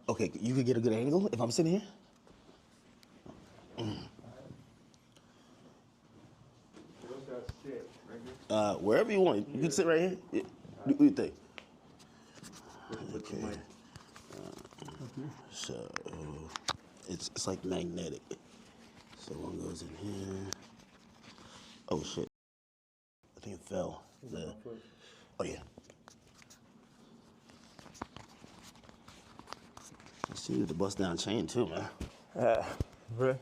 Okay, you could get a good angle if I'm sitting here? Wherever you want. You can sit right here. Yeah. What do you think? Okay. So it's like magnetic. So one goes in here. Oh shit! I think it fell. Oh yeah. I see the bust down chain too, man. Really?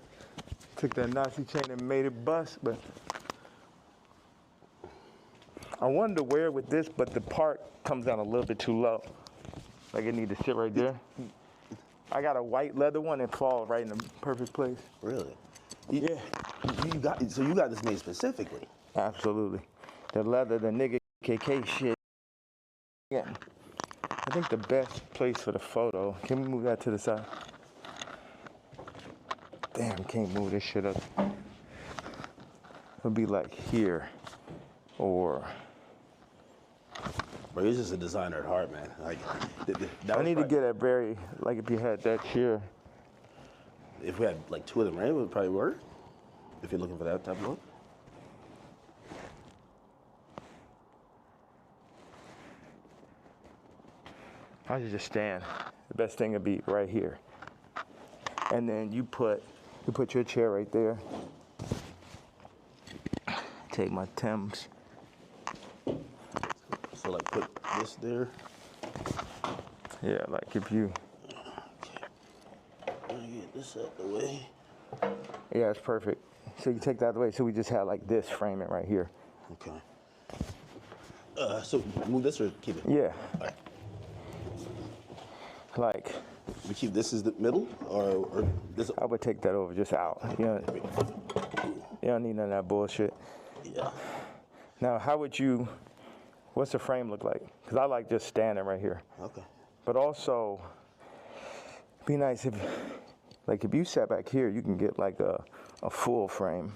Took that Nazi chain and made it bust, but I wanted to wear it with this, but the part comes down a little bit too low. Like it need to sit right there. I got a white leather one and fall right in the perfect place. Really? Yeah. So you got this made specifically? Absolutely. The leather, the nigga KK shit. Yeah. I think the best place for the photo, can we move that to the side? Damn, can't move this shit up. It'll be like here, or. Bro, you're just a designer at heart, man. Like, I need to get a very, like if you had that chair. If we had like two of them, right, it would probably work. If you're looking for that type of look. I should just stand. The best thing would be right here. And then you put your chair right there. Take my Timbs. So like put this there. Yeah, like if you. Okay. Let me get this out the way. Yeah, it's perfect. So you take that out of the way. So we just have like this, frame it right here. Okay. So move this or keep it? Yeah. All right. Like. We keep this as the middle, or this? I would take that over, just out. You don't need none of that bullshit. Yeah. Now, what's the frame look like? Because I like just standing right here. Okay. But also, it'd be nice if you sat back here, you can get like a full frame.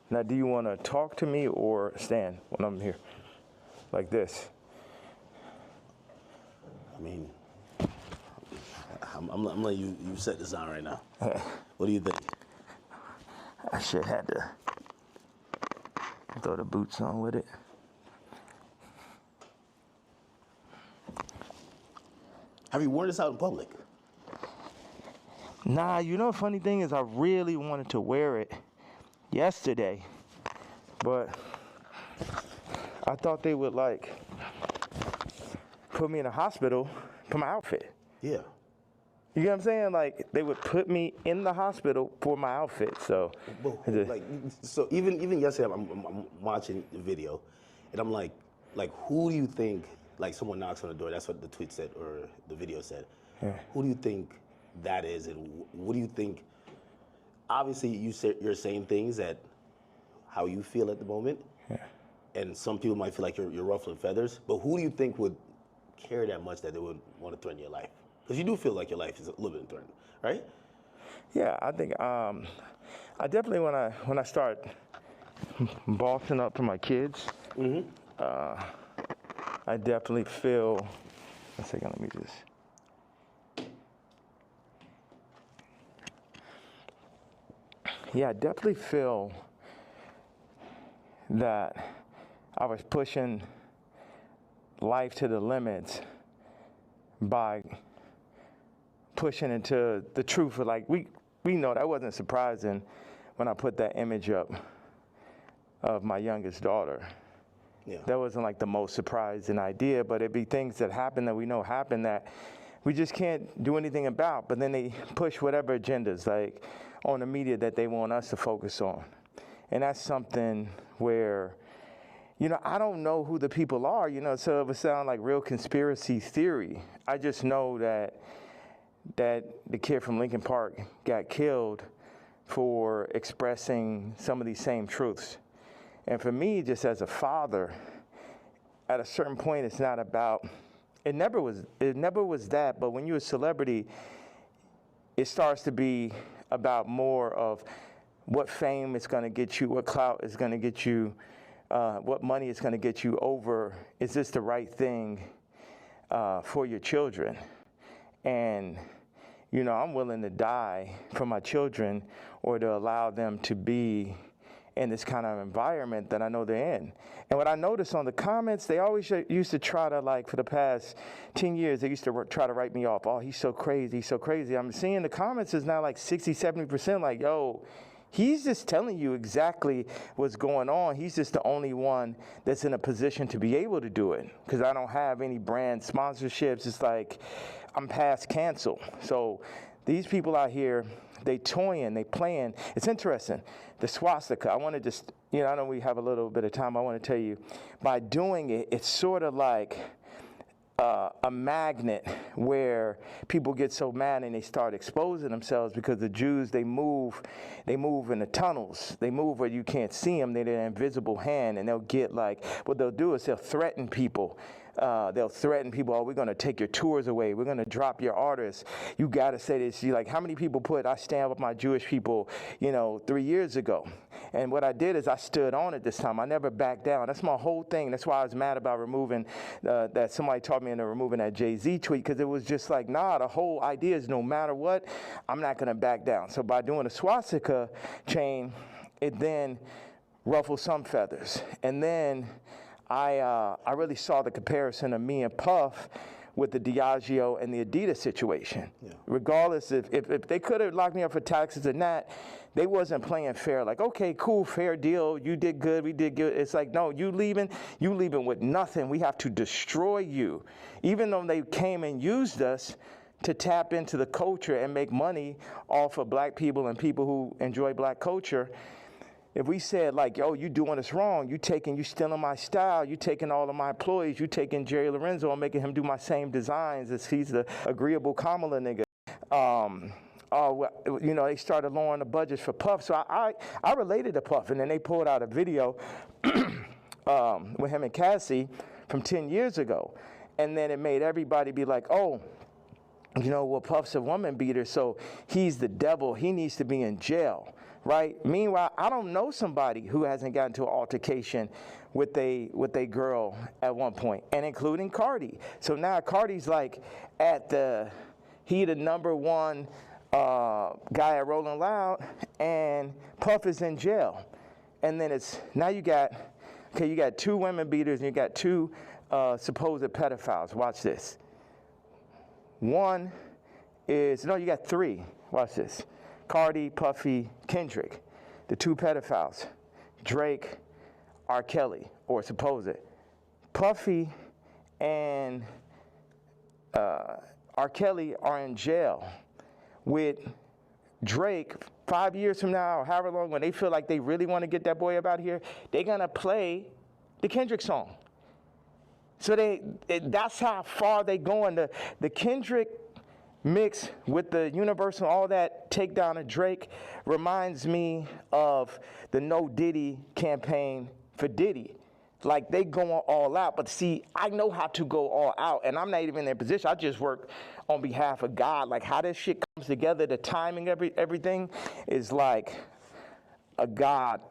Now, do you want to talk to me or stand when I'm here? Like this? I mean, I'm letting you set this on right now. What do you think? I should have to throw the boots on with it. Have you worn this out in public? Nah, you know the funny thing is I really wanted to wear it yesterday, but I thought they would like put me in a hospital for my outfit. Yeah. You know what I'm saying? Like they would put me in the hospital for my outfit. So, even yesterday, I'm watching the video, and I'm like, who do you think? Like someone knocks on the door. That's what the tweet said or the video said. Yeah. Who do you think that is, and what do you think? Obviously, you're saying things that how you feel at the moment. Yeah. And some people might feel like you're ruffling feathers. But who do you think would care that much that they would want to threaten your life? Because you do feel like your life is a little bit threatened, right? Yeah, I think I definitely when I start bossing up for my kids, I definitely feel. One second, let me just. Yeah, I definitely feel that I was pushing life to the limits by pushing into the truth. Like we know that wasn't surprising when I put that image up of my youngest daughter. Yeah. That wasn't like the most surprising idea, but it'd be things that happen that we know happen that we just can't do anything about. But then they push whatever agendas like on the media that they want us to focus on. And that's something where, I don't know who the people are, so it would sound like real conspiracy theory. I just know that the kid from Lincoln Park got killed for expressing some of these same truths. And for me, just as a father, at a certain point, it's not about, it never was that, but when you're a celebrity, it starts to be about more of what fame is going to get you, what clout is going to get you, what money is going to get you over, is this the right thing for your children? And, you know, I'm willing to die for my children or to allow them to be in this kind of environment that I know they're in. And what I noticed on the comments, they always used to try to, like, for the past 10 years, they used to try to write me off. Oh, he's so crazy, he's so crazy. I'm seeing the comments is now like 60, 70% like, yo, he's just telling you exactly what's going on. He's just the only one that's in a position to be able to do it, because I don't have any brand sponsorships. It's like I'm past cancel. So these people out here, they toying, they playing. It's interesting. The swastika, I want to just, you know, I know we have a little bit of time. I want to tell you, by doing it, it's sort of like a magnet where people get so mad and they start exposing themselves, because the Jews, they move in the tunnels. They move where you can't see them. They're an invisible hand, and they'll get like, what they'll do is they'll threaten people. Oh, we're going to take your tours away. We're going to drop your artists. You got to say this. You like, how many people I stand with my Jewish people, you know, 3 years ago. And what I did is I stood on it this time. I never backed down. That's my whole thing. That's why I was mad about removing, that somebody taught me into removing that Jay-Z tweet, because it was just like, nah, the whole idea is no matter what, I'm not going to back down. So by doing a swastika chain, it then ruffled some feathers. And then I really saw the comparison of me and Puff with the Diageo and the Adidas situation. Yeah. Regardless, if they could have locked me up for taxes and that, they wasn't playing fair. Like, okay, cool, fair deal. You did good, we did good. It's like, no, you leaving with nothing. We have to destroy you. Even though they came and used us to tap into the culture and make money off of black people and people who enjoy black culture. If we said, like, yo, you doing us wrong, you stealing my style, you taking all of my employees, you taking Jerry Lorenzo and making him do my same designs as he's the agreeable Kamala nigga. You know, they started lowering the budgets for Puff. So I related to Puff, and then they pulled out a video with him and Cassie from 10 years ago. And then it made everybody be like, oh, you know, well, Puff's a woman beater, so he's the devil. He needs to be in jail. Right? Meanwhile, I don't know somebody who hasn't gotten into an altercation with a girl at one point, and including Cardi. So now Cardi's like he the number one guy at Rolling Loud, and Puff is in jail. And then you got 2 women beaters and you got 2 supposed pedophiles. Watch this. You got 3. Watch this. Cardi, Puffy, Kendrick, the 2 pedophiles, Drake, R. Kelly, or supposed. Puffy and R. Kelly are in jail with Drake 5 years from now, or however long, when they feel like they really want to get that boy up out here, they're going to play the Kendrick song. So that's how far they going. The Kendrick mix with the Universal, all that takedown of Drake reminds me of the No Diddy campaign for Diddy. Like, they going all out. But see, I know how to go all out, and I'm not even in their position. I just work on behalf of God. Like, how this shit comes together, the timing, everything is like a God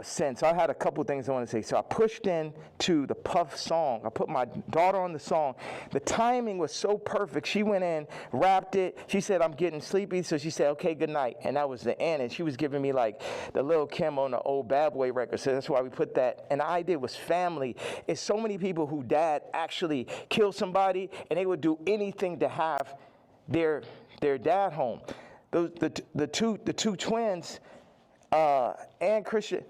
sense. So I had a couple things I want to say. So I pushed into the Puff song. I put my daughter on the song. The timing was so perfect. She went in, rapped it. She said, I'm getting sleepy. So she said, okay, good night. And that was the end. And she was giving me like the Lil Kim on the old Bad Boy record. So that's why we put that. And the idea was family. It's so many people who dad actually killed somebody, and they would do anything to have their dad home. The two twins, and Christian,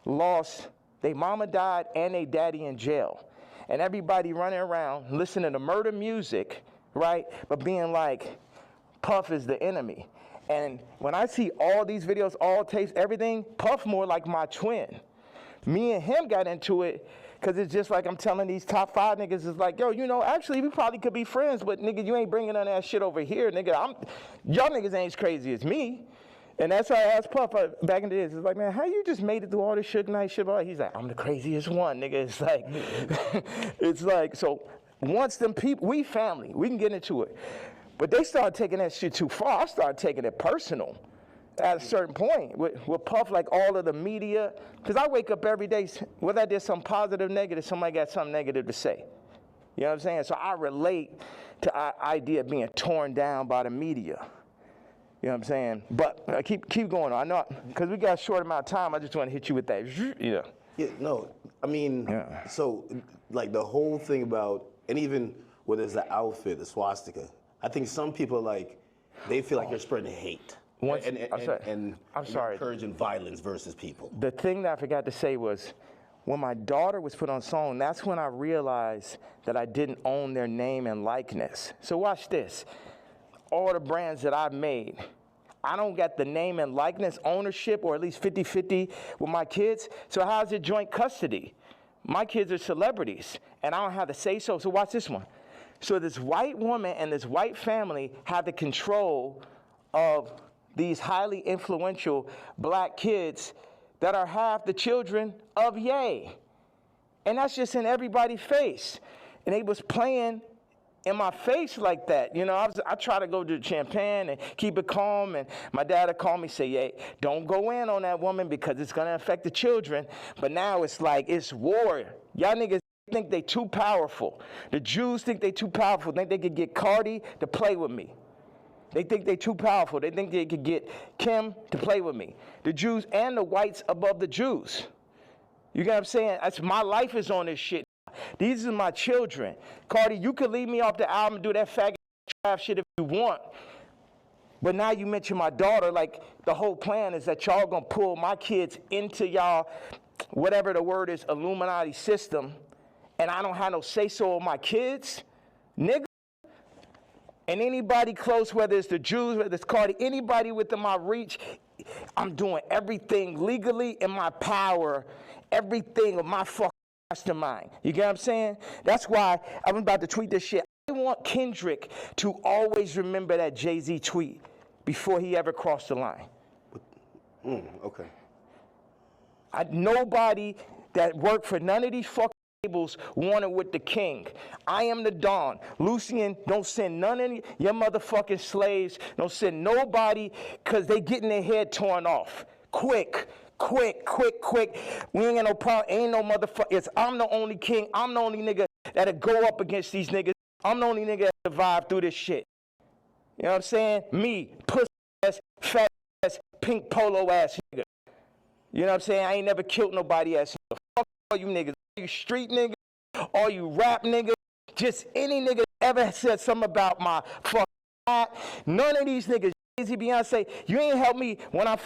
lost, their mama died and their daddy in jail. And everybody running around listening to murder music, right? But being like, Puff is the enemy. And when I see all these videos, all tapes, everything, Puff more like my twin. Me and him got into it because it's just like I'm telling these top 5 niggas, it's like, yo, you know, actually we probably could be friends, but nigga, you ain't bringing none of that shit over here, nigga. Y'all niggas ain't as crazy as me. And that's why I asked Puff back in the days. It's like, man, how you just made it through all this Suge Knight shit? He's like, I'm the craziest one, nigga. It's like, it's like, so once them people, we family, we can get into it. But they started taking that shit too far. I started taking it personal at a certain point with Puff, like all of the media. Because I wake up every day, whether I did something positive, negative, somebody got something negative to say. You know what I'm saying? So I relate to the idea of being torn down by the media. You know what I'm saying? But keep going on. I know, because we got a short amount of time, I just want to hit you with that. Yeah, no, I mean, so, like, the whole thing about, and even whether it's the outfit, the swastika, I think some people, like, they feel like they're spreading hate. And encouraging violence versus people. The thing that I forgot to say was, when my daughter was put on song, that's when I realized that I didn't own their name and likeness. So watch this. All the brands that I've made, I don't get the name and likeness ownership, or at least 50-50 with my kids. So how's it joint custody? My kids are celebrities, and I don't have to say so. So watch this one. So this white woman and this white family have the control of these highly influential black kids that are half the children of Ye. And that's just in everybody's face. And they was playing in my face like that. You know, I try to go to champagne and keep it calm, and my dad would call me, say, hey, don't go in on that woman because it's gonna affect the children. But now it's like, it's war. Y'all niggas think they too powerful. The Jews think they too powerful, think they could get Cardi to play with me. They think they're too powerful. They think they could get Kim to play with me. The Jews and the whites above the Jews. You get what I'm saying? My life is on this shit. These are my children. Cardi, you could leave me off the album and do that faggot trap shit if you want. But now you mention my daughter, like the whole plan is that y'all gonna pull my kids into y'all, whatever the word is, Illuminati system, and I don't have no say-so on my kids? Nigga. And anybody close, whether it's the Jews, whether it's Cardi, anybody within my reach, I'm doing everything legally in my power, everything of my fucking mastermind. You get what I'm saying? That's why I'm about to tweet this shit. I want Kendrick to always remember that Jay-Z tweet before he ever crossed the line. Okay. Nobody that worked for none of these fucking wanted with the king. I am the Don. Lucian, don't send none of your motherfucking slaves. Don't send nobody, because they getting their head torn off. Quick. We ain't got no problem. Ain't no motherfucker. I'm the only king. I'm the only nigga that'll go up against these niggas. I'm the only nigga that survived through this shit. You know what I'm saying? Me, pussy ass, fat ass, pink polo ass nigga. You know what I'm saying? I ain't never killed nobody ass nigga. Fuck all you niggas. You street niggas, all you rap niggas, just any nigga ever said something about my fucking hat. None of these niggas, Jay-Z, Beyonce, you ain't helped me when I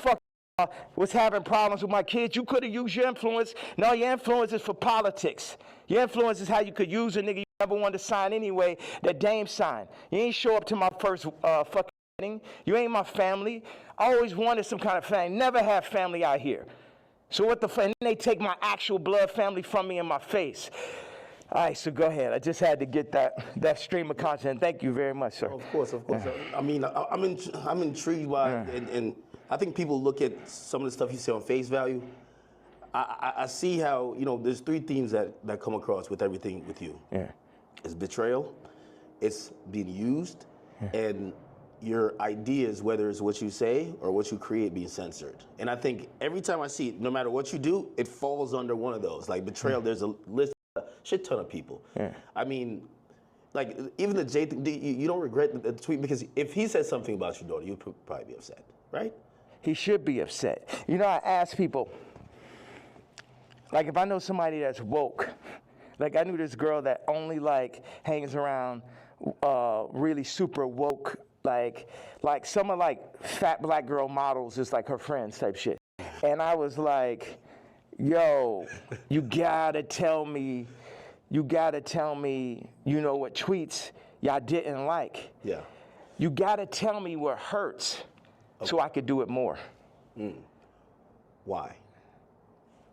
was having problems with my kids. You could have used your influence. No, your influence is for politics. Your influence is how you could use a nigga you never wanted to sign anyway, that Dame signed. You ain't show up to my first fucking wedding. You ain't my family. I always wanted some kind of family. Never had family out here. So what the fuck? And then they take my actual blood family from me in my face. All right, so go ahead. I just had to get that stream of content. Thank you very much, sir. Of course. I mean, I'm intrigued by, and I think people look at some of the stuff you say on face value. I see how, you know, there's three themes that come across with everything with you. Yeah. It's betrayal, it's being used, and your ideas, whether it's what you say or what you create, being censored. And I think every time I see it, no matter what you do, it falls under one of those. Like betrayal, there's a list of a shit ton of people. Yeah. I mean, like even the Jay thing, you don't regret the tweet, because if he said something about your daughter, you'd probably be upset, right? He should be upset. You know, I ask people, like if I know somebody that's woke, like I knew this girl that only like hangs around really super woke, like some of like fat black girl models, just like her friends type shit. And I was like, yo, you gotta tell me, you know what tweets y'all didn't like. Yeah. You gotta tell me what hurts so I could do it more. Why?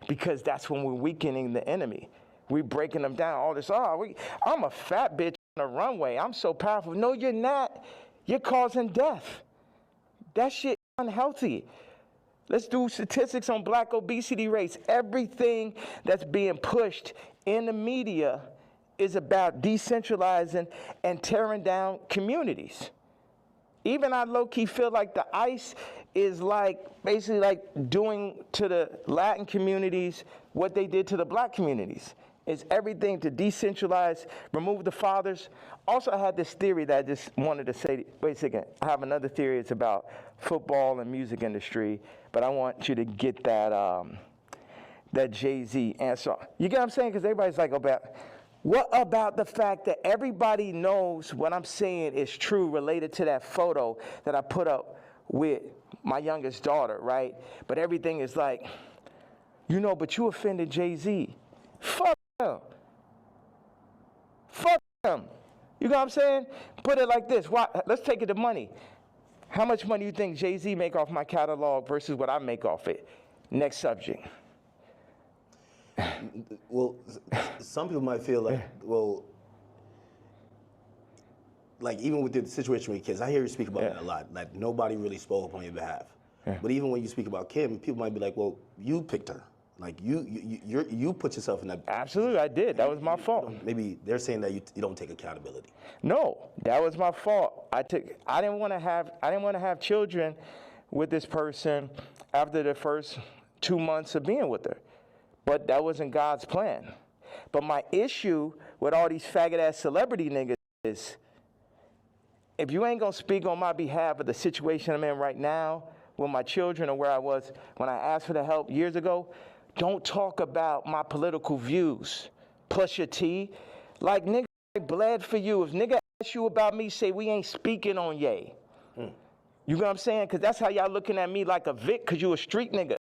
Because that's when we're weakening the enemy. We're breaking them down. All this, I'm a fat bitch on the runway. I'm so powerful. No, you're not. You're causing death. That shit is unhealthy. Let's do statistics on black obesity rates. Everything that's being pushed in the media is about decentralizing and tearing down communities. Even I low-key feel like the ICE is like basically like doing to the Latin communities what they did to the black communities. is everything to decentralize, remove the fathers. Also, I had this theory that I just wanted to say, wait a second, I have another theory. It's about football and music industry, but I want you to get that that Jay-Z answer. You get what I'm saying? Because everybody's like, what about the fact that everybody knows what I'm saying is true related to that photo that I put up with my youngest daughter, right? But everything is like, but you offended Jay-Z. Fuck him. Fuck him. You know what I'm saying? Put it like this. Why? Let's take it to money. How much money do you think Jay-Z make off my catalog versus what I make off it? Next subject. Well, some people might feel like, like even with the situation with kids, I hear you speak about that a lot. Like nobody really spoke up on your behalf. Yeah. But even when you speak about Kim, people might be like, well, you picked her. Like you put yourself in that. Absolutely, I did. That was my fault. Maybe they're saying that you don't take accountability. No, that was my fault. I didn't want to have children with this person after the first 2 months of being with her. But that wasn't God's plan. But my issue with all these faggot-ass celebrity niggas is, if you ain't gonna speak on my behalf of the situation I'm in right now with my children or where I was when I asked for the help years ago, don't talk about my political views. Plus your T. Like, nigga, I bled for you. If nigga ask you about me, say we ain't speaking on Ye. You know what I'm saying? Because that's how y'all looking at me like a Vic, because you a street nigga.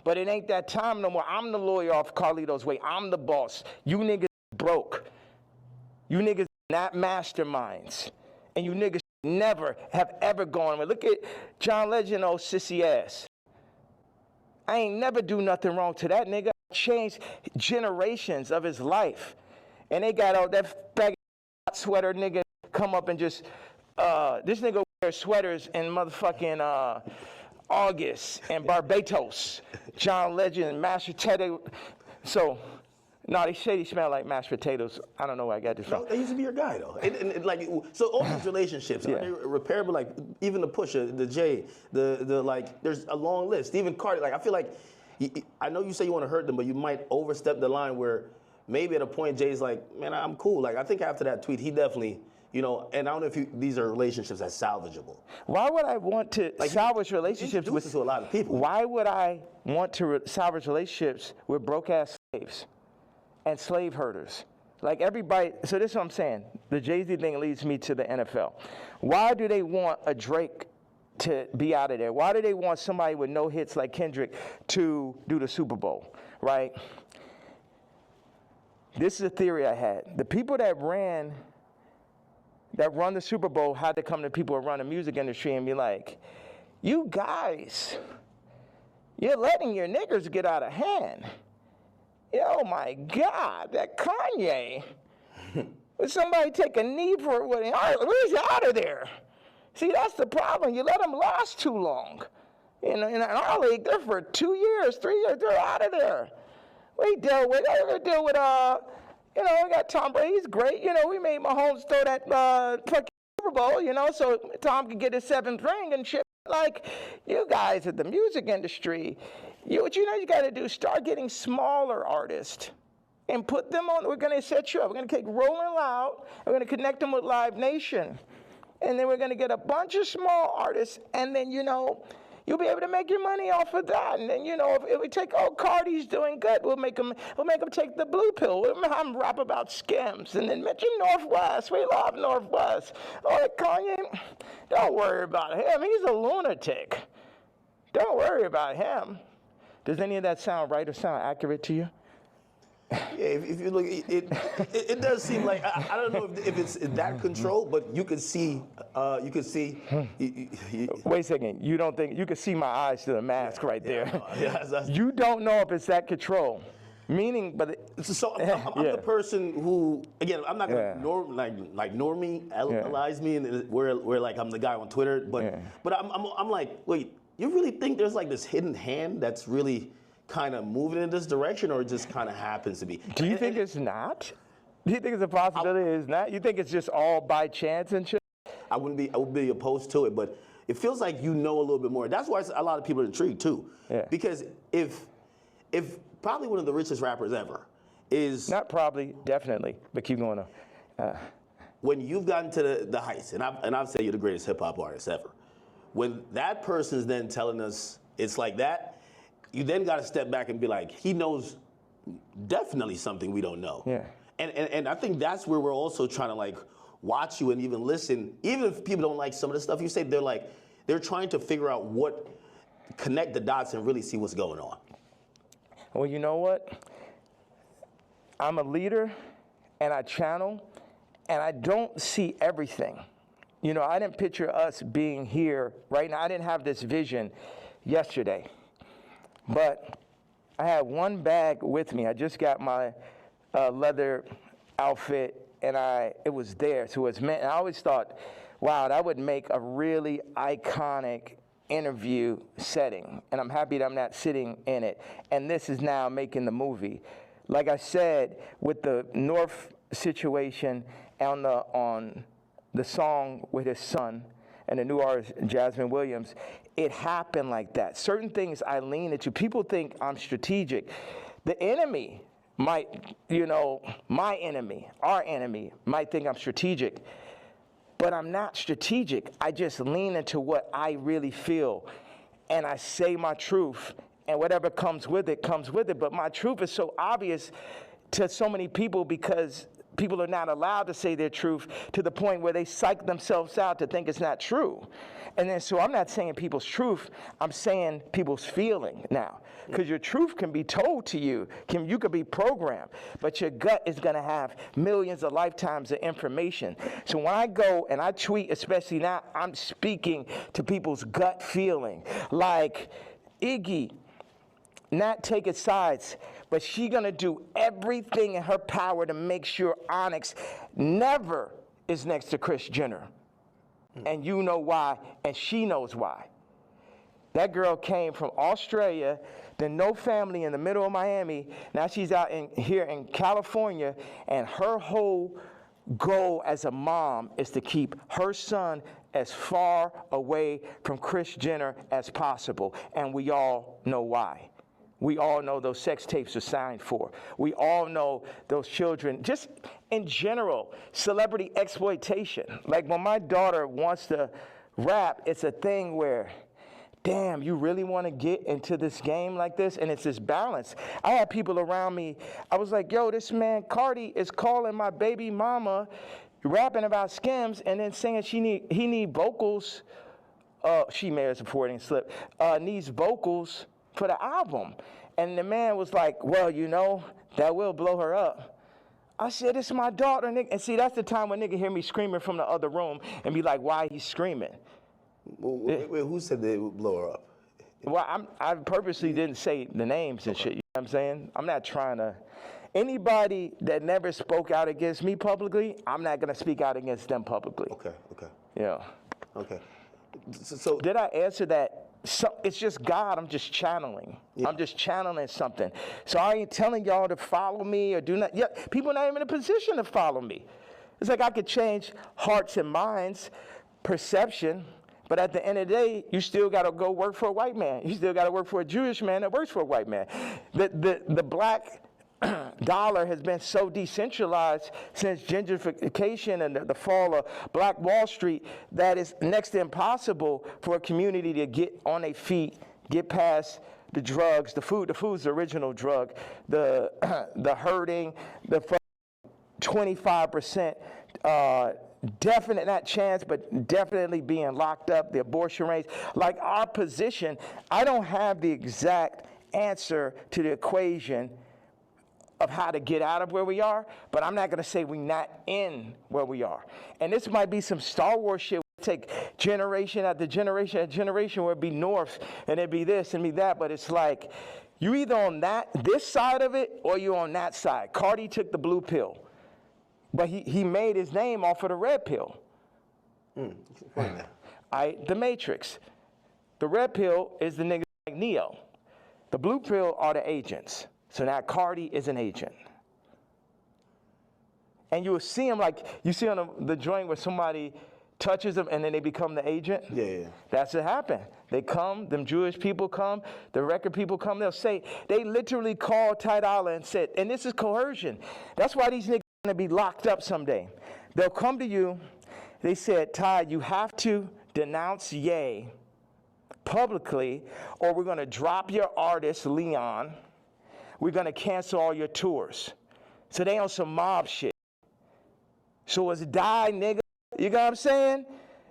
But it ain't that time no more. I'm the lawyer off Carlito's Way. I'm the boss. You niggas broke. You niggas not masterminds. And you niggas never have ever gone. Look at John Legend, old sissy ass. I ain't never do nothing wrong to that nigga. I changed generations of his life. And they got all that faggot sweater nigga come up and just, this nigga wears sweaters in motherfucking, August and Barbados, John Legend, mashed potato. So, no, they say he smell like mashed potatoes. I don't know where I got this from. No, they used to be your guy though. Like, so all these relationships, are they repairable? Like even the Pusha, the Jay, the like. There's a long list. Even Cardi. Like I feel like, I know you say you want to hurt them, but you might overstep the line where maybe at a point Jay's like, man, I'm cool. Like I think after that tweet, he definitely. And I don't know if these are relationships that's salvageable. Why would I want to salvage relationships with to a lot of people? Why would I want to salvage relationships with broke-ass slaves and slave herders? Like everybody, so this is what I'm saying. The Jay-Z thing leads me to the NFL. Why do they want a Drake to be out of there? Why do they want somebody with no hits like Kendrick to do the Super Bowl, right? This is a theory I had. The people that run the Super Bowl had to come to people who run the music industry and be like, you guys, you're letting your niggers get out of hand. Oh my God, that Kanye. Would somebody take a knee for it? Where's out of there? See, that's the problem. You let them last too long. In our league, they're for 2 years, 3 years, they're out of there. We deal with we got Tom Brady. He's great. We made Mahomes throw that fucking Super Bowl, so Tom could get his 7th ring and shit. Like, you guys at the music industry, you got to do, start getting smaller artists and put them on. We're going to set you up. We're going to take Rolling Loud. We're going to connect them with Live Nation. And then we're going to get a bunch of small artists. And then, you'll be able to make your money off of that. And then, if we take, Cardi's doing good, we'll make them take the blue pill. We'll have them rap about scams. And then mention Northwest. We love Northwest. Oh, Kanye, don't worry about him. He's a lunatic. Don't worry about him. Does any of that sound right or sound accurate to you? Yeah, if you look, it does seem like I don't know if it's that control, but you could see. Wait a second. You don't think you can see my eyes through the mask right there? Yeah, you don't know if it's that control. Meaning, but so I'm the person who, again, I'm not gonna normalize me and where like I'm the guy on Twitter, but I'm like, wait, you really think there's like this hidden hand that's really kind of moving in this direction, or it just kind of happens to be? Do you think it's not? Do you think it's a possibility it's not? You think it's just all by chance and shit? I would be opposed to it, but it feels like a little bit more. That's why a lot of people are intrigued too. Yeah. Because if probably one of the richest rappers ever, is Not probably, definitely, but keep going on. when you've gotten to the heights, and I've said you're the greatest hip hop artist ever. When that person's then telling us it's like that, you then got to step back and be like, he knows definitely something we don't know. Yeah. And I think that's where we're also trying to like watch you and even listen. Even if people don't like some of the stuff you say, they're trying to figure out connect the dots and really see what's going on. Well, you know what? I'm a leader and I channel and I don't see everything. You know, I didn't picture us being here right now. I didn't have this vision yesterday. But I had one bag with me. I just got my leather outfit, and it was there. So it was meant. And I always thought, wow, that would make a really iconic interview setting. And I'm happy that I'm not sitting in it. And this is now making the movie. Like I said, with the North situation on the song with his son and the new artist, Jasmine Williams, it happened like that. Certain things I lean into. People think I'm strategic. The enemy might, my enemy, our enemy, might think I'm strategic. But I'm not strategic. I just lean into what I really feel. And I say my truth. And whatever comes with it, comes with it. But my truth is so obvious to so many people because people are not allowed to say their truth to the point where they psych themselves out to think it's not true. And then so I'm not saying people's truth, I'm saying people's feeling now. Because your truth can be told to you, you could be programmed, but your gut is gonna have millions of lifetimes of information. So when I go and I tweet, especially now, I'm speaking to people's gut feeling. Like, Iggy, not taking sides, but she gonna do everything in her power to make sure Onyx never is next to Kris Jenner. And you know why, and she knows why. That girl came from Australia, then no family in the middle of Miami. Now she's out here in California, and her whole goal as a mom is to keep her son as far away from Kris Jenner as possible. And we all know why. We all know those sex tapes are signed for. We all know those children, just in general, celebrity exploitation. Like when my daughter wants to rap, it's a thing where, damn, you really want to get into this game like this? And it's this balance. I had people around me, I was like, yo, this man, Cardi, is calling my baby mama, rapping about Skims, and then saying he need vocals. She may have supporting slip, needs vocals for the album. And the man was like, well, that will blow her up. I said, it's my daughter, nigga. And see, that's the time when nigga hear me screaming from the other room and be like, why he screaming? Wait, who said they would blow her up? Well, I purposely didn't say the names and shit, you know what I'm saying? I'm not trying to. Anybody that never spoke out against me publicly, I'm not gonna speak out against them publicly. Okay. Yeah. Okay. So did I answer that? So it's just God, I'm just channeling. Yeah. I'm just channeling something. So I ain't telling y'all to follow me or do not. Yeah, people are not even in a position to follow me. It's like I could change hearts and minds, perception, but at the end of the day, you still gotta go work for a white man. You still gotta work for a Jewish man that works for a white man. The black dollar has been so decentralized since gentrification and the fall of Black Wall Street that it's next to impossible for a community to get on their feet, get past the drugs, the food. The food's the original drug, the hurting, the 25%, definite, not chance, but definitely being locked up, the abortion rates. Like our position, I don't have the exact answer to the equation of how to get out of where we are, but I'm not gonna say we're not in where we are. And this might be some Star Wars shit. Take generation after generation after generation where it'd be North and it'd be this and be that, but it's like, you either on this side of it or you on that side. Cardi took the blue pill, but he made his name off of the red pill. The Matrix. The red pill is the nigga like Neo. The blue pill are the agents. So now Cardi is an agent. And you will see him like, you see on the joint where somebody touches them and then they become the agent? Yeah. That's what happened. They come, them Jewish people come, the record people come, they'll say, they literally called Ty Dolla and said, and this is coercion. That's why these niggas are gonna be locked up someday. They'll come to you, they said, Ty, you have to denounce Ye publicly or we're gonna drop your artist, Leon. We're gonna cancel all your tours. So they on some mob shit. So it's die, nigga. You got what I'm saying?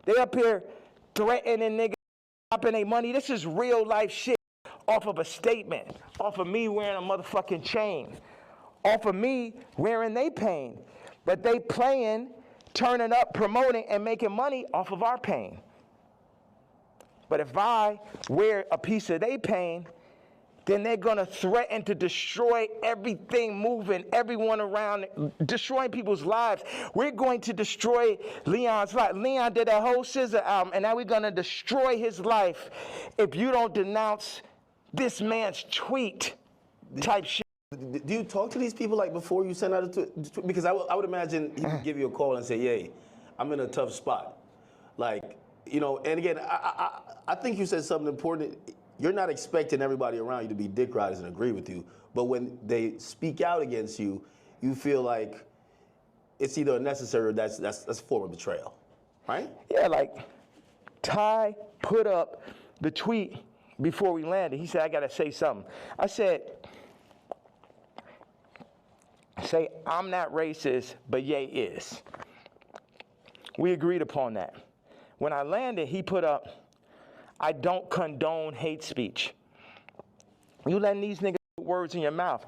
They up here threatening niggas, dropping their money. This is real life shit off of a statement, off of me wearing a motherfucking chain, off of me wearing they pain. But they playing, turning up, promoting, and making money off of our pain. But if I wear a piece of they pain, then they're gonna threaten to destroy everything moving, everyone around, destroying people's lives. We're going to destroy Leon's life. Leon did that whole Scissor album, and now we're gonna destroy his life if you don't denounce this man's tweet type shit. Do you talk to these people like before you send out a tweet? Because I would imagine he would give you a call and say, "Yay, I'm in a tough spot." Like, you know, and again, I think you said something important. You're not expecting everybody around you to be dick riders and agree with you, but when they speak out against you, you feel like it's either unnecessary or that's a form of betrayal, right? Yeah, like Ty put up the tweet before we landed. He said, I gotta say something. I said, say, I'm not racist, but Ye is. We agreed upon that. When I landed, he put up, I don't condone hate speech. You letting these niggas put words in your mouth.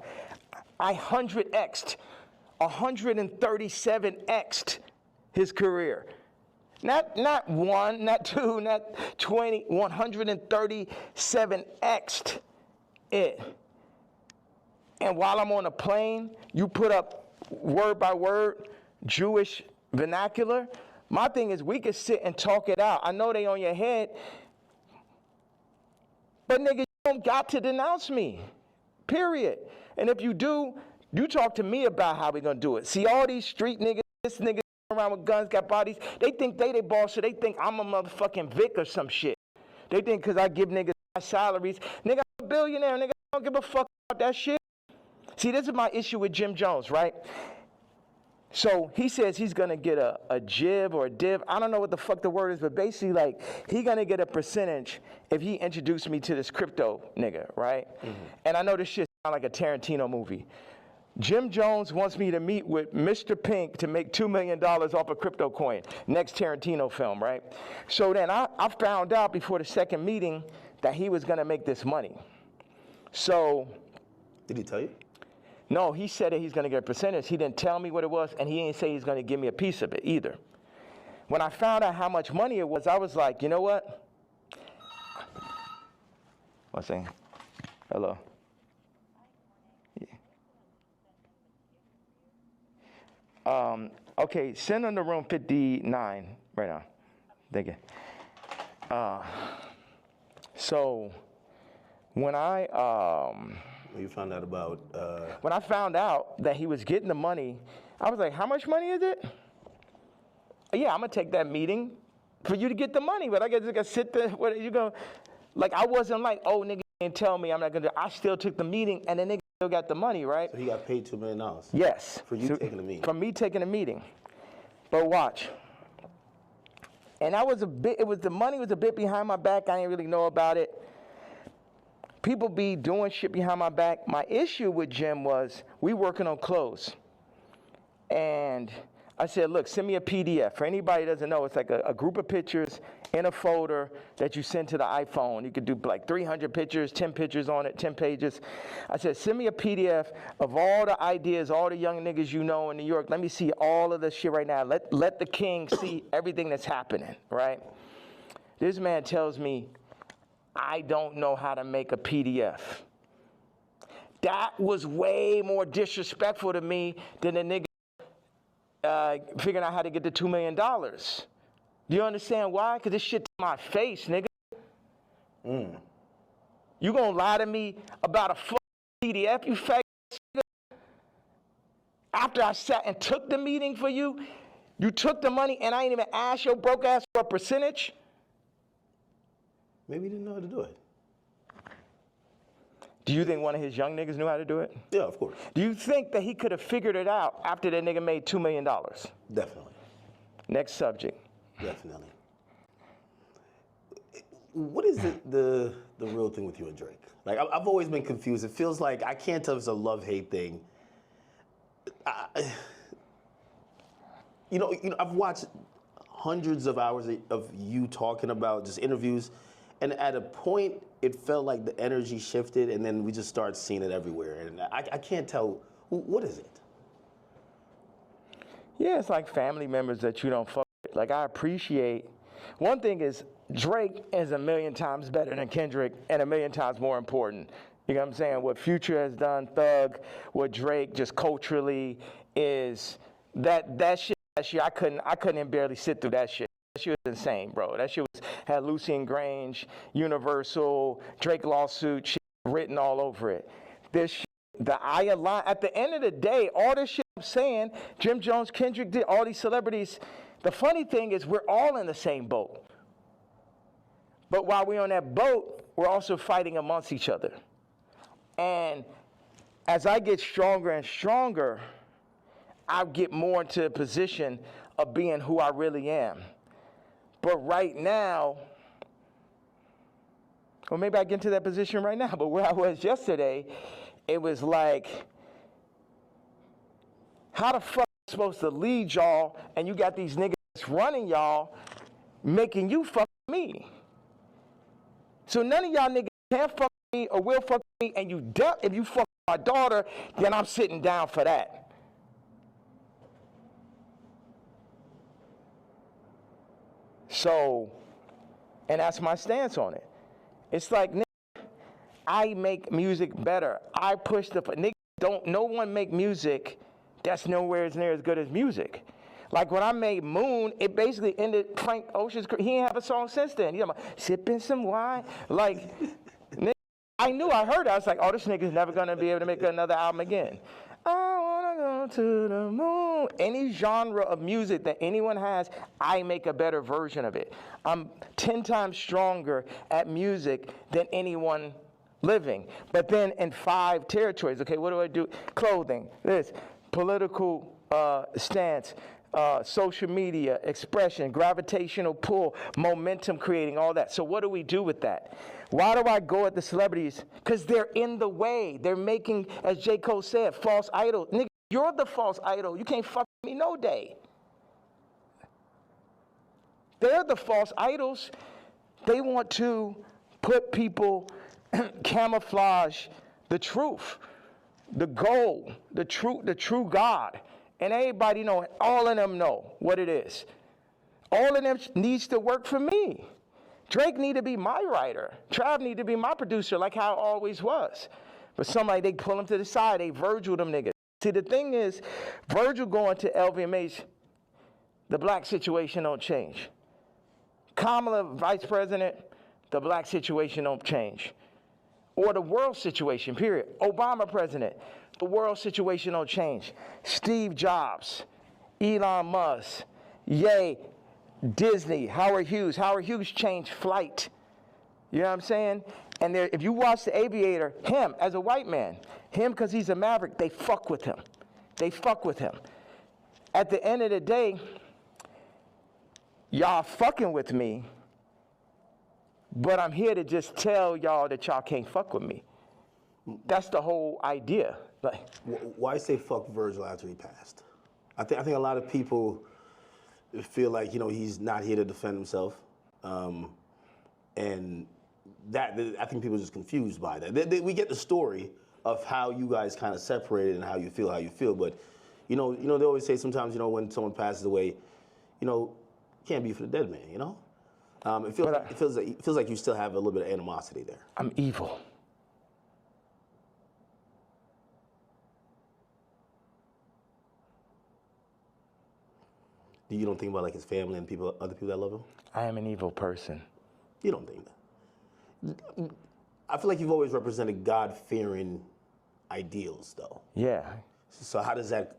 I 137x'd his career. Not one, not two, not 20, 137x'd it. And while I'm on a plane, you put up word by word Jewish vernacular. My thing is we could sit and talk it out. I know they on your head, but nigga, you don't got to denounce me, period. And if you do, you talk to me about how we gonna do it. See all these street niggas, this nigga around with guns, got bodies, they think they boss, so they think I'm a motherfucking Vic or some shit. They think because I give niggas high salaries, nigga, I'm a billionaire, nigga, I don't give a fuck about that shit. See, this is my issue with Jim Jones, right? So he says he's gonna get a jib or a div. I don't know what the fuck the word is, but basically like he gonna get a percentage if he introduced me to this crypto nigga, right? Mm-hmm. And I know this shit sound like a Tarantino movie. Jim Jones wants me to meet with Mr. Pink to make $2 million off a crypto coin. Next Tarantino film, right? So then I found out before the second meeting that he was gonna make this money. So. Did he tell you? No, he said that he's going to get a percentage. He didn't tell me what it was, and he didn't say he's going to give me a piece of it either. When I found out how much money it was, I was like, you know what? One second. Hello. Yeah. Okay, send them to room 59 right now. Thank you. So when You found out about... When I found out that he was getting the money, I was like, how much money is it? Yeah, I'm going to take that meeting for you to get the money, but I got to sit there. What are you going to... Like, I wasn't like, oh, nigga, didn't tell me I'm not going to... I still took the meeting, and the nigga still got the money, right? So he got paid $2 million? Yes. For you taking the meeting? For me taking the meeting. But watch. And I was the money was a bit behind my back. I didn't really know about it. People be doing shit behind my back. My issue with Jim was we working on clothes. And I said, look, send me a PDF. For anybody who doesn't know, it's like a group of pictures in a folder that you send to the iPhone. You could do like 300 pictures, 10 pictures on it, 10 pages. I said, send me a PDF of all the ideas, all the young niggas you know in New York. Let me see all of this shit right now. Let the king see everything that's happening, right? This man tells me, I don't know how to make a PDF. That was way more disrespectful to me than the nigga figuring out how to get the $2 million. Do you understand why? Because this shit to my face, nigga. You gonna lie to me about a fucking PDF, you fake nigga? After I sat and took the meeting for you, You took the money and I ain't even asked your broke ass for a percentage? Maybe he didn't know how to do it. Do you think one of his young niggas knew how to do it? Yeah, of course. Do you think that he could have figured it out after that nigga made $2 million? Definitely. Next subject. Definitely. What is the real thing with you and Drake? Like, I've always been confused. It feels like, I can't tell if it's a love-hate thing. I've watched hundreds of hours of you talking about just interviews, and at a point, it felt like the energy shifted, and then we just started seeing it everywhere. And I can't tell, what is it? Yeah, it's like family members that you don't fuck with. Like, I appreciate, one thing is, Drake is a million times better than Kendrick and a million times more important. You know what I'm saying? What Future has done, Thug, what Drake just culturally is, that shit, I couldn't even barely sit through that shit. That shit was insane, bro. That shit had Lucy and Grange, Universal, Drake lawsuit, shit written all over it. This shit, at the end of the day, all this shit I'm saying, Jim Jones, Kendrick did, all these celebrities, the funny thing is we're all in the same boat. But while we're on that boat, we're also fighting amongst each other. And as I get stronger and stronger, I get more into a position of being who I really am. But right now, or maybe I get into that position right now, but where I was yesterday, it was like, how the fuck am I supposed to lead y'all and you got these niggas running y'all, making you fuck me? So none of y'all niggas can fuck me or will fuck me, and if you fuck my daughter, then I'm sitting down for that. So, and that's my stance on it. It's like, nigga, I make music better. I push no one make music that's nowhere near as good as music. Like when I made Moon, it basically ended Frank Ocean's career. He ain't have a song since then. You know, sipping some wine. Like, nigga, I heard it. I was like, oh, this nigga's never gonna be able to make another album again. I wanna go to the moon. Any genre of music that anyone has, I make a better version of it. I'm 10 times stronger at music than anyone living. But then in 5 territories, okay, what do I do? Clothing, this, political stance, social media, expression, gravitational pull, momentum creating, all that. So what do we do with that? Why do I go at the celebrities? Because they're in the way. They're making, as J. Cole said, false idol. Nigga, you're the false idol. You can't fuck me no day. They're the false idols. They want to put people, camouflage the truth, the goal, the true God. And everybody know, all of them know what it is. All of them needs to work for me. Drake need to be my writer. Trav need to be my producer, like how it always was. But somebody, they pull him to the side, they Virgil them niggas. See, the thing is, Virgil going to LVMH, the black situation don't change. Kamala, vice president, the black situation don't change. Or the world situation, period. Obama president, the world situation don't change. Steve Jobs, Elon Musk, Ye, Disney, Howard Hughes. Howard Hughes changed flight. You know what I'm saying? And if you watch The Aviator, him as a white man, him because he's a maverick, they fuck with him. They fuck with him. At the end of the day, y'all fucking with me, but I'm here to just tell y'all that y'all can't fuck with me. That's the whole idea. Like, why say fuck Virgil after he passed? I think a lot of people feel like, he's not here to defend himself, and that I think people are just confused by that. We get the story of how you guys kind of separated and how you feel, but they always say sometimes when someone passes away, can't be for the dead man. It feels like you still have a little bit of animosity there. I'm evil. You don't think about like his family and other people that love him? I am an evil person. You don't think that? I feel like you've always represented God-fearing ideals, though. Yeah. So how does that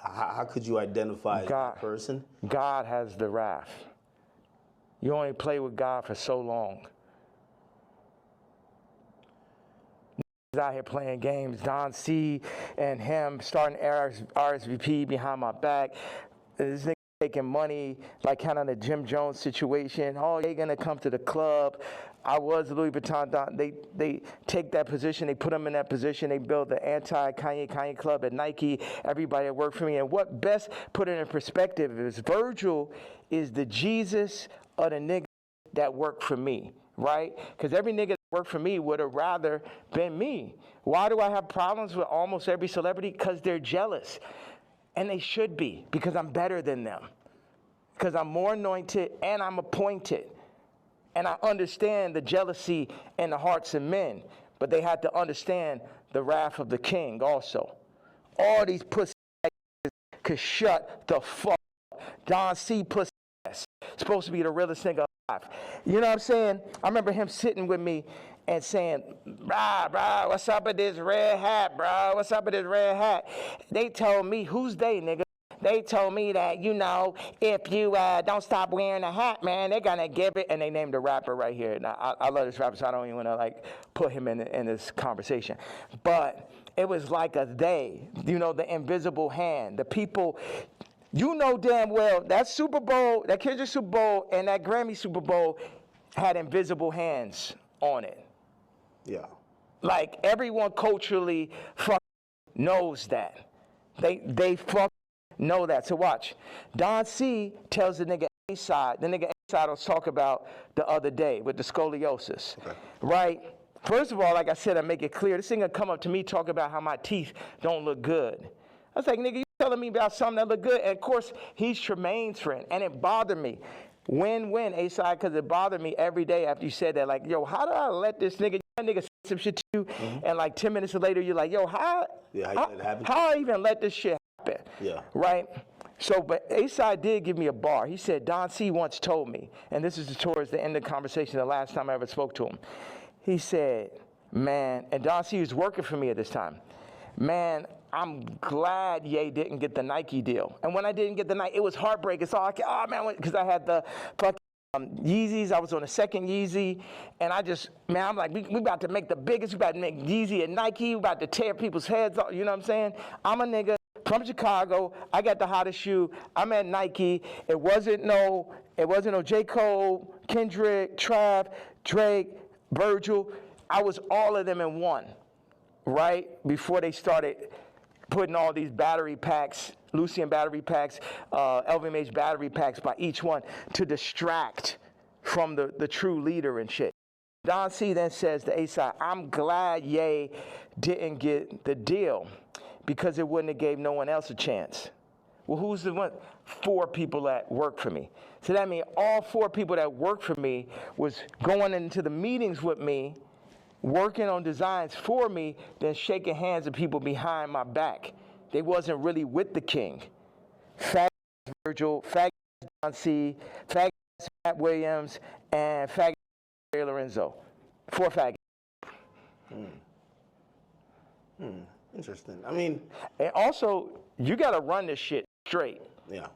How could you identify that person? God has the wrath. You only play with God for so long. He's out here playing games. Don C and him starting RSVP behind my back. This nigga taking money, like kind of the Jim Jones situation. Oh, they gonna come to the club. I was Louis Vuitton. They take that position. They put them in that position. They build the anti-Kanye club at Nike. Everybody that worked for me. And what best put it in perspective is Virgil is the Jesus of the nigga that worked for me, right? Because every nigga that worked for me would have rather been me. Why do I have problems with almost every celebrity? Because they're jealous. And they should be, because I'm better than them. Because I'm more anointed and I'm appointed. And I understand the jealousy in the hearts of men. But they had to understand the wrath of the king also. All these pussy could shut the fuck up. Don C. pussy ass. Supposed to be the realest nigga alive. You know what I'm saying? I remember him sitting with me and saying, brah, what's up with this red hat, bro? What's up with this red hat? They told me, who's they, nigga? They told me that, you know, if you don't stop wearing a hat, man, they're going to give it. And they named a rapper right here. Now, I love this rapper, so I don't even want to, like, put him in this conversation. But it was like a they, you know, the invisible hand. The people, you know damn well, that Super Bowl, that Kendrick Super Bowl and that Grammy Super Bowl had invisible hands on it. Yeah. Like, everyone culturally knows that. They know that. So watch. Don C tells the nigga A-side. The nigga A-side was talk about the other day with the scoliosis. Okay. Right? First of all, like I said, I make it clear. This nigga come up to me talk about how my teeth don't look good. I was like, nigga, you telling me about something that look good? And of course, he's Tremaine's friend. And it bothered me. Win-win, A-side, because it bothered me every day after you said that. Like, yo, how do I let this nigga say some shit to you? Mm-hmm. And like 10 minutes later, you're like, yo, how I even let this shit happen? Yeah. Right? So, but A-side did give me a bar. He said, Don C once told me, and this is towards the end of the conversation, the last time I ever spoke to him. He said, man, and Don C was working for me at this time. Man, I'm glad Ye didn't get the Nike deal. And when I didn't get the Nike, it was heartbreaking. So oh man, because I had the fucking Yeezys. I was on the second Yeezy. And I just, man, I'm like, we about to make the biggest. We about to make Yeezy and Nike. We about to tear people's heads off. You know what I'm saying? I'm a nigga from Chicago. I got the hottest shoe. I'm at Nike. It wasn't no J. Cole, Kendrick, Trav, Drake, Virgil. I was all of them in one, right? Before they started putting all these battery packs, Lucian battery packs, LVMH battery packs by each one to distract from the true leader and shit. Don C then says to A-side, I'm glad Ye didn't get the deal because it wouldn't have gave no one else a chance. Well, who's the one? 4 people that work for me. So that means all 4 people that work for me was going into the meetings with me, working on designs for me, then shaking hands with people behind my back. They wasn't really with the king. Fag Virgil, fag Don C, fag Matt Williams, and fag Lorenzo. 4 fag. Interesting. I mean, and also you got to run this shit straight. Yeah.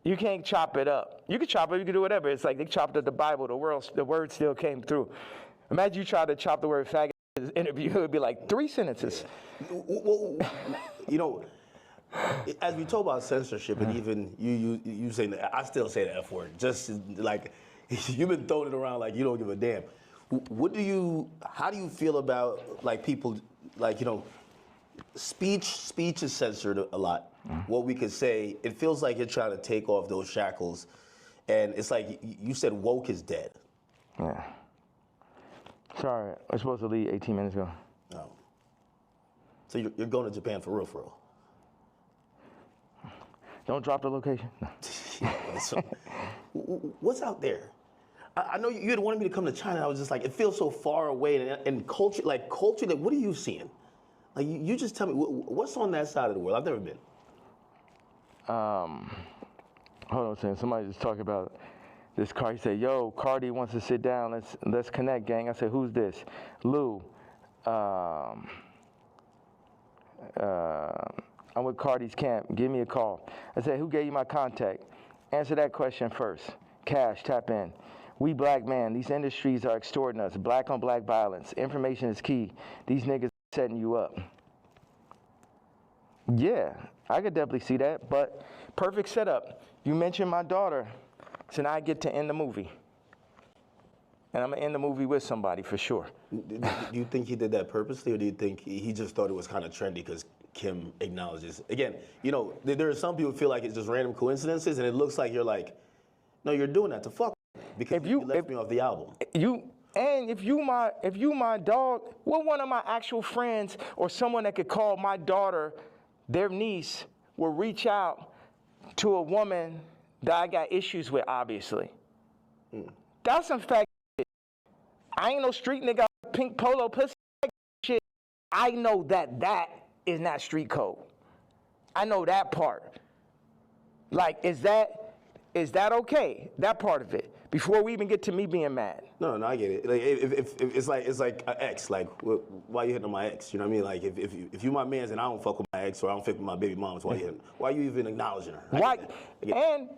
You can't chop it up. You can chop it. You can do whatever. It's like they chopped up the Bible. The word still came through. Imagine you try to chop the word faggot in this interview. It would be like 3 sentences. Yeah. Well, you know, as we talk about censorship, and even you saying that, I still say the F word. Just like you've been throwing it around like you don't give a damn. How do you feel about like people like, you know, speech is censored a lot. What we could say, it feels like you're trying to take off those shackles, and it's like you said woke is dead. Yeah. Sorry, I was supposed to leave 18 minutes ago. Oh. So you're going to Japan for real? Don't drop the location. No. So, what's out there? I know you had wanted me to come to China. I was just like, it feels so far away, and culture, like what are you seeing? Like you just tell me, what's on that side of the world? I've never been. Hold on a second. Somebody just talking about this car. He said, yo, Cardi wants to sit down. Let's connect, gang. I said, who's this? Lou. I'm with Cardi's camp. Give me a call. I said, who gave you my contact? Answer that question first. Cash, tap in. We black man, these industries are extorting us. Black on black violence. Information is key. These niggas are setting you up. Yeah, I could definitely see that, but perfect setup. You mentioned my daughter, so now I get to end the movie. And I'm gonna end the movie with somebody for sure. Do you think he did that purposely, or do you think he just thought it was kind of trendy because Kim acknowledges? Again, you know, there are some people who feel like it's just random coincidences, and it looks like you're like, no, you're doing that to fuck because you left me off the album. If you my dog, what one of my actual friends or someone that could call my daughter their niece will reach out to a woman that I got issues with, obviously. That's some fact shit. I ain't no street nigga, pink polo pussy shit. I know that is not street code. I know that part. Like, is that okay? That part of it. Before we even get to me being mad. No, I get it. Like, if it's like an ex. Like, why you hitting on my ex? You know what I mean? Like, if you my man's and I don't fuck with my ex or I don't fuck with my baby moms, why you even acknowledging her? Why? And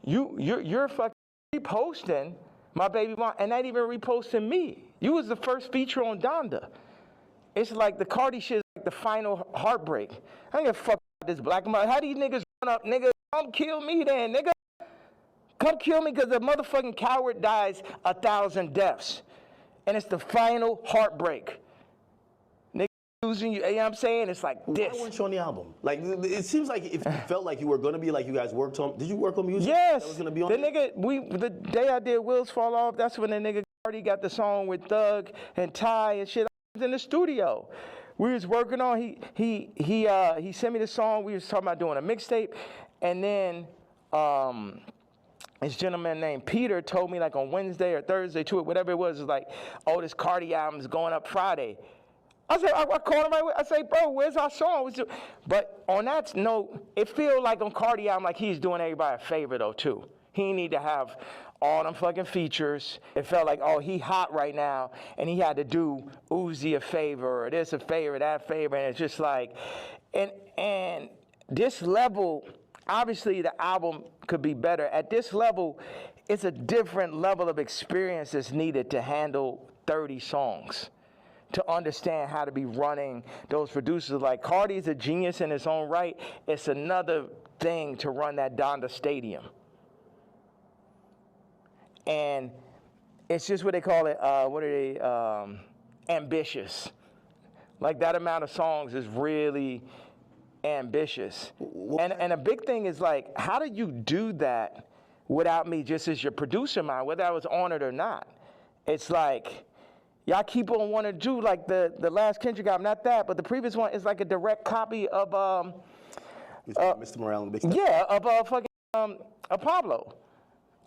you're fucking reposting my baby mom and not even reposting me. You was the first feature on Donda. It's like the Cardi shit is like the final heartbreak. I ain't gonna fuck about this black mother. How these niggas run up, nigga? Come kill me then, nigga. Come kill me because a motherfucking coward dies 1,000 deaths. And it's the final heartbreak. Nigga losing you, know what I'm saying? It's like this. Why weren't you on the album? Like, it seems like if you felt like you were going to be, like you guys worked on, did you work on music? Yes. That was going to be on the day I did Wheels Fall Off, that's when the nigga Cardi got the song with Thug and Ty and shit. I was in the studio. We was working on, he sent me the song, we was talking about doing a mixtape, and then, this gentleman named Peter told me like on Wednesday or Thursday to it, whatever it was like, oh, this Cardi album's going up Friday. I said, I called him right away. I say, bro, where's our song? But on that note, it feel like on Cardi album like he's doing everybody a favor though too. He need to have all them fucking features. It felt like, oh, he hot right now and he had to do Uzi a favor or this a favor, that favor. And it's just like, and this level, obviously, the album could be better. At this level, it's a different level of experience that's needed to handle 30 songs, to understand how to be running those producers. Like, Cardi's a genius in his own right. It's another thing to run that Donda Stadium. And it's just what they call it, ambitious. Like, that amount of songs is really ambitious. And a big thing is like, how do you do that without me just as your producer mind, whether I was on it or not? It's like, y'all keep on wanting to do like the last Kendrick album, not that, but the previous one is like a direct copy of Mr. Morale and Big Step. Yeah, of fucking Pablo.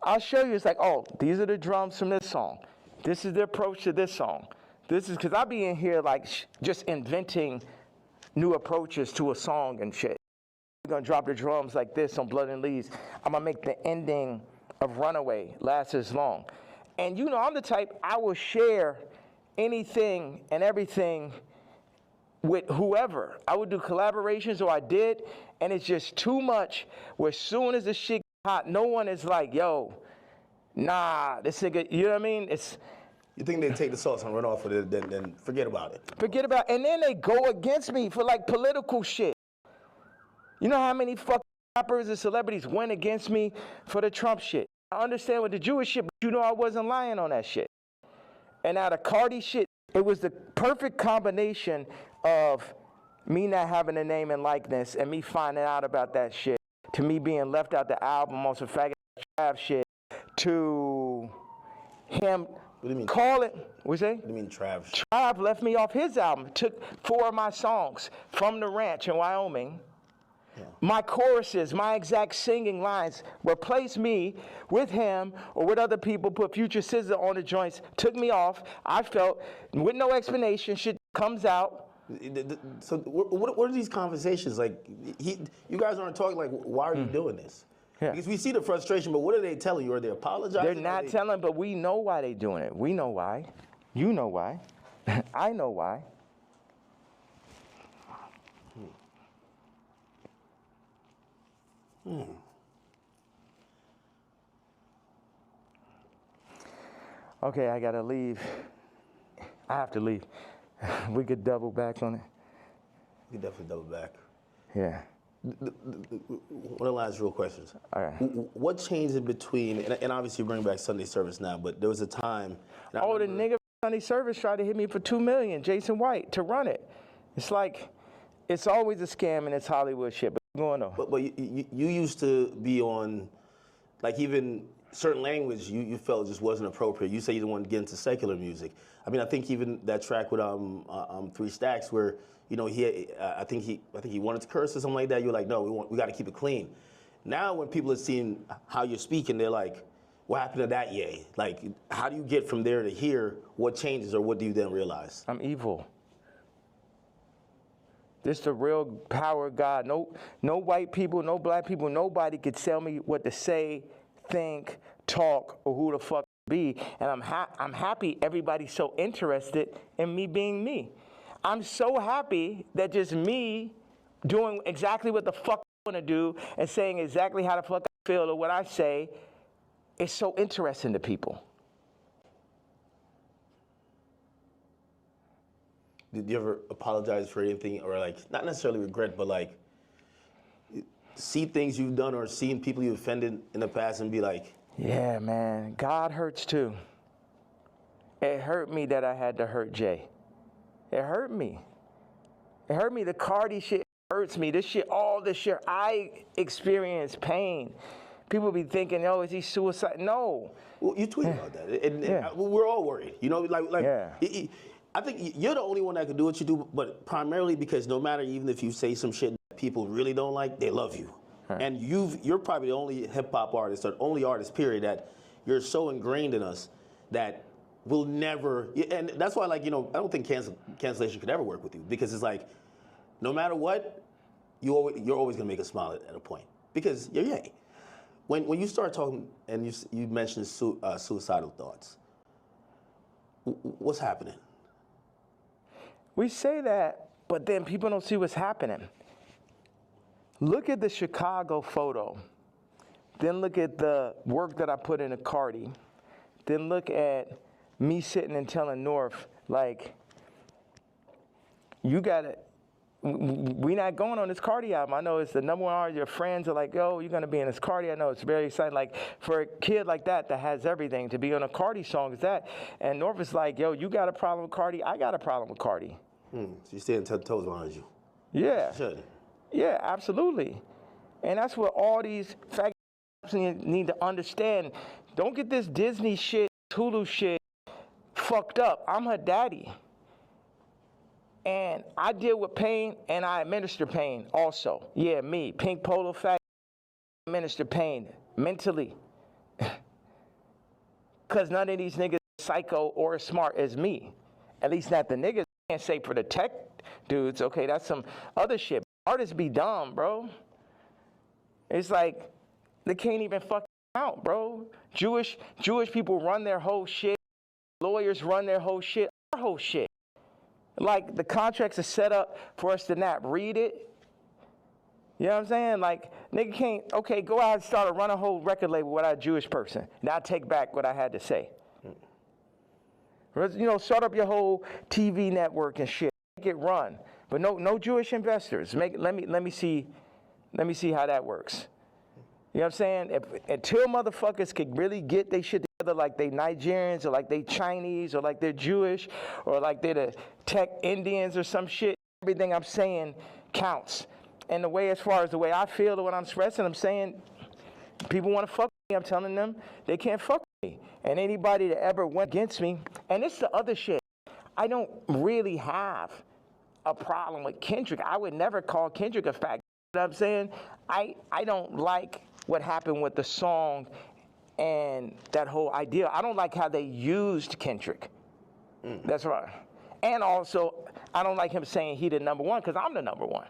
I'll show you. It's like, oh, these are the drums from this song. This is the approach to this song. This is because I be in here like just inventing new approaches to a song and shit. We're gonna drop the drums like this on Blood and Leaves. I'm gonna make the ending of Runaway last as long. And you know, I'm the type, I will share anything and everything with whoever. I would do collaborations, or I did, and it's just too much where as soon as the shit gets hot, no one is like, yo, nah, this nigga, you know what I mean? You think they take the sauce and run off with it, then forget about it. Forget about it. And then they go against me for like political shit. You know how many fucking rappers and celebrities went against me for the Trump shit? I understand with the Jewish shit, but you know I wasn't lying on that shit. And out of Cardi shit, it was the perfect combination of me not having a name and likeness and me finding out about that shit, to me being left out the album on some faggot Trav shit, to him. What do you mean? Call it. What's that? What do you mean, Trav? Trav left me off his album. Took 4 of my songs from the ranch in Wyoming. Yeah. My choruses, my exact singing lines, replaced me with him or with other people, put Future Scissor on the joints, took me off. I felt, with no explanation, shit comes out. So what are these conversations? Like, you guys aren't talking like, why are you doing this? Yeah. Because we see the frustration, but what are they telling you? Are they apologizing? They're not telling, but we know why they're doing it. We know why. You know why. I know why. Okay, I gotta leave. I have to leave. We could double back on it. We definitely double back. Yeah. One of the last real questions. All right. What changed in between, and obviously you bring back Sunday service now, but there was a time. Oh, the nigga Sunday service tried to hit me for $2 million, Jason White, to run it. It's like, it's always a scam and it's Hollywood shit, but going on. But you used to be on, like even certain language you felt just wasn't appropriate. You say you didn't want to get into secular music. I mean, I think even that track with 3 Stacks where, you know, I think he wanted to curse or something like that. You're like, no, we got to keep it clean. Now when people are seeing how you're speaking, they're like, what happened to that yay? Like, how do you get from there to here? What changes, or what do you then realize? I'm evil. This is the real power of God. No white people, no black people, nobody could tell me what to say, think, talk, or who the fuck be. And I'm happy everybody's so interested in me being me. I'm so happy that just me doing exactly what the fuck I want to do and saying exactly how the fuck I feel or what I say is so interesting to people. Did you ever apologize for anything, or like, not necessarily regret, but like see things you've done or seen people you offended in the past and be like, yeah, man, God hurts too. It hurt me that I had to hurt Jay. It hurt me. It hurt me. The Cardi shit hurts me. All this shit, I experience pain. People be thinking, oh, is he suicide? No. Well, you tweeted about that, and we're all worried. You know, I think you're the only one that can do what you do, but primarily because no matter, even if you say some shit that people really don't like, they love you. Right. And you're probably the only hip hop artist, or only artist, period, that you're so ingrained in us that we'll never, and that's why, like, you know, I don't think cancellation could ever work with you, because it's like, no matter what, you're always gonna make us smile at a point, because you're Ye. When you start talking and you mentioned suicidal thoughts, what's happening? We say that, but then people don't see what's happening. Look at the Chicago photo. Then look at the work that I put into Cardi. Then look at me sitting and telling North, like, you gotta, we not going on this Cardi album. I know it's the #1 artist. Your friends are like, yo, you're gonna be in this Cardi. I know it's very exciting. Like, for a kid like that has everything, to be on a Cardi song is that. And North is like, yo, you got a problem with Cardi? I got a problem with Cardi. So you're staying 10 toes behind you. Yeah. You should. Yeah, absolutely. And that's what all these faggots need to understand. Don't get this Disney shit, Hulu shit fucked up. I'm her daddy. And I deal with pain and I administer pain also. Yeah, me, pink polo faggot, administer pain mentally. Because none of these niggas psycho or as smart as me. At least not the niggas. I can't say for the tech dudes. Okay, that's some other shit. Artists be dumb, bro. It's like they can't even fuck out, bro. Jewish people run their whole shit. Lawyers run their whole shit. Our whole shit. Like, the contracts are set up for us to not read it. You know what I'm saying? Like, nigga can't, okay, go out and run a whole record label without a Jewish person. Now take back what I had to say. You know, start up your whole TV network and shit. Make it run. But no Jewish investors. Let me see how that works. You know what I'm saying? Until motherfuckers could really get their shit together, like they Nigerians or like they Chinese or like they're Jewish or like they're the tech Indians or some shit, everything I'm saying counts. And the way, as far as the way I feel or what I'm expressing, I'm saying people want to fuck with me. I'm telling them they can't fuck with me. And anybody that ever went against me, and it's the other shit. I don't really have a problem with Kendrick. I would never call Kendrick a fag. You know what I'm saying? I don't like what happened with the song and that whole idea. I don't like how they used Kendrick. That's right. And also, I don't like him saying he the #1 because I'm the #1.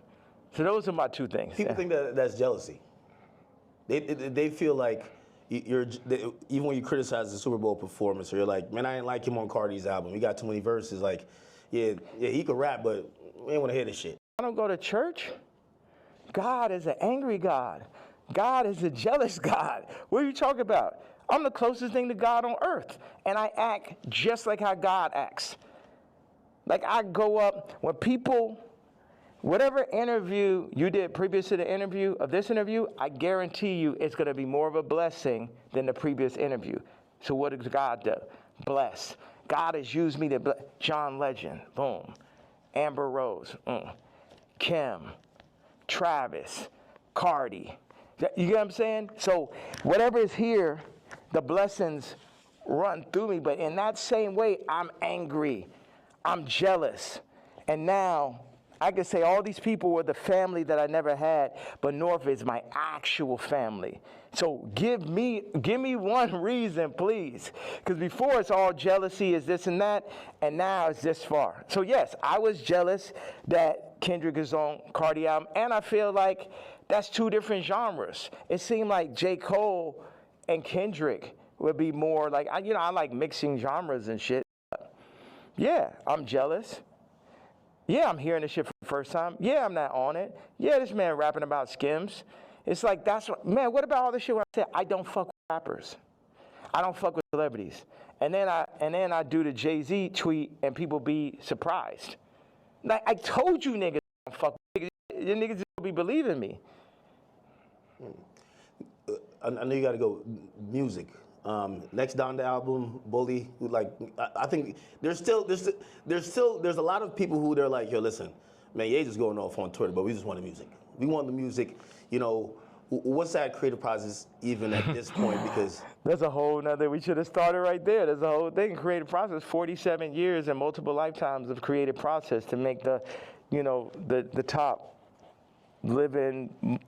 So those are my two things. People think that's jealousy. They feel like even when you criticize the Super Bowl performance, or you're like, man, I didn't like him on Cardi's album. He got too many verses. Like, yeah, he could rap, but we ain't want to hear this shit. I don't go to church. God is an angry God. God is a jealous God. What are you talking about? I'm the closest thing to God on earth, and I act just like how God acts. Like I go up, when people, whatever interview you did previous to the interview of this interview, I guarantee you it's going to be more of a blessing than the previous interview. So what does God do? Bless. God has used me to bless. John Legend, boom. Amber Rose, Kim, Travis, Cardi. You get what I'm saying? So whatever is here, the blessings run through me. But in that same way, I'm angry. I'm jealous. And now I can say all these people were the family that I never had, but North is my actual family. So give me one reason, please. Because before it's all jealousy, is this and that, and now it's this far. So yes, I was jealous that Kendrick is on Cardi album, and I feel like that's two different genres. It seemed like J. Cole and Kendrick would be more like, I like mixing genres and shit. Yeah, I'm jealous. Yeah, I'm hearing this shit for the first time. Yeah, I'm not on it. Yeah, this man rapping about Skims. It's like, what about all this shit when I said I don't fuck with rappers? I don't fuck with celebrities. And then I do the Jay-Z tweet and people be surprised. Like, I told you niggas don't fuck with niggas. You niggas will be believing me. I know you got to go music. Next down the album, Bully. Like, I think there's a lot of people who they're like, yo, listen, man, Ye just going off on Twitter, but we just want the music. We want the music. You know, what's that creative process even at this point? Because there's a whole nother. We should have started right there. There's a whole thing. Creative process. 47 years and multiple lifetimes of creative process to make the top living,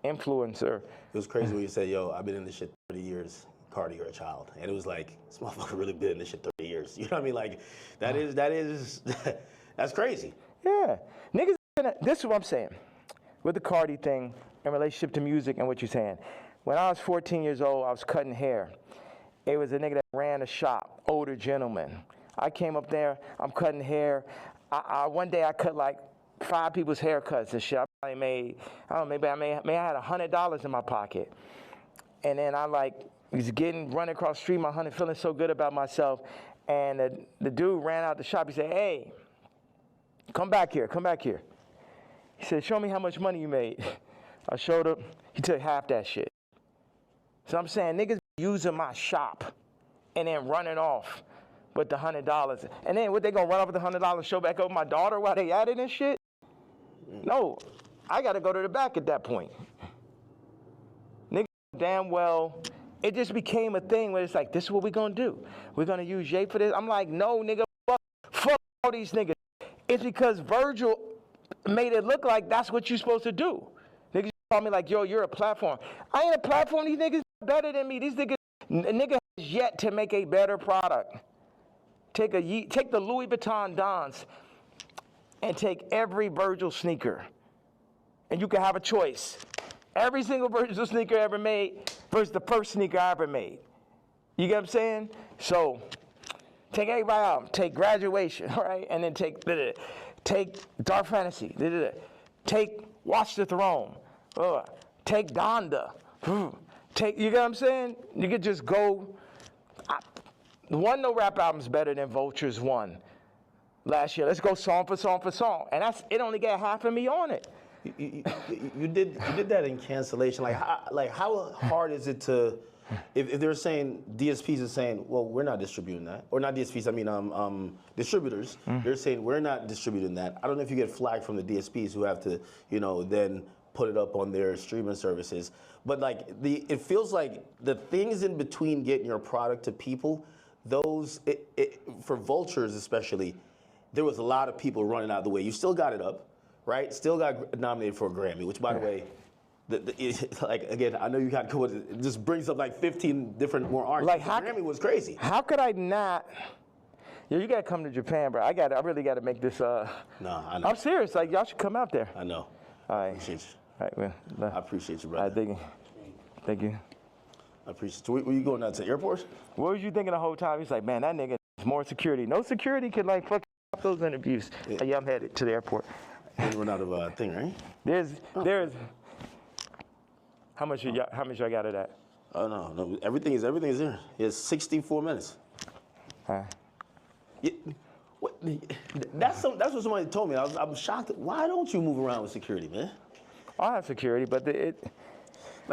influencer. It was crazy when you said, yo, I've been in this shit 30 years. Cardi, you're a child. And it was like, this motherfucker really been in this shit 30 years. You know what I mean? Like, that's crazy. Yeah. Niggas, this is what I'm saying. With the Cardi thing in relationship to music and what you're saying. When I was 14 years old, I was cutting hair. It was a nigga that ran a shop, older gentleman. I came up there, I'm cutting hair. One day I cut like 5 people's haircuts and shit. I probably made, maybe I had $100 in my pocket. And then I was running across the street, my honey, feeling so good about myself. And the dude ran out the shop. He said, hey, come back here. He said, show me how much money you made. I showed him. He took half that shit. So I'm saying niggas using my shop and then running off with the $100. And then what, they gonna run off with the $100, show back over my daughter while they at it and shit? No, I gotta go to the back at that point. Niggas damn well, it just became a thing where it's like, this is what we gonna do. We're gonna use Jay for this. I'm like, no, nigga, fuck all these niggas. It's because Virgil made it look like that's what you're supposed to do. Niggas call me like, yo, you're a platform. I ain't a platform. These niggas better than me. These niggas has yet to make a better product. Take the Louis Vuitton Dons and take every Virgil sneaker, and you can have a choice. Every single Virgil sneaker ever made versus the first sneaker I ever made. You get what I'm saying? So take everybody out. Take Graduation, right? And then take Dark Fantasy. Take Watch the Throne. Take Donda. You get what I'm saying? You could just go. No rap album's better than Vulture's one last year. Let's go song for song for song. And it only got half of me on it. You did that in Cancellation. Like how hard is it to, if they're saying, DSPs are saying, well, we're not distributing that. Or not DSPs, I mean distributors. They're saying, we're not distributing that. I don't know if you get flagged from the DSPs who have to, then put it up on their streaming services. But like, it feels like the things in between getting your product to people, for Vultures especially, there was a lot of people running out of the way. You still got it up, right? Still got nominated for a Grammy, which, by the way, again, I know you got to go with it. It just brings up like 15 different more artists. Like, the Grammy was crazy. How could I not? You got to come to Japan, bro. I really got to make this. No, I know. I'm serious. Like, y'all should come out there. I know. All right. I appreciate you. All right, well, I appreciate you, brother. Thank you. I appreciate you. Were you going out to the airport? What was you thinking the whole time? He's like, man, that nigga needs more security. No security could like fuck up those interviews. Yeah, I'm headed to the airport. Didn't run out of a thing, right? There's How much y'all got of that? Oh no, everything is there. It's 64 minutes. Huh? Yeah, that's what somebody told me. I'm shocked. Why don't you move around with security, man? I have security, but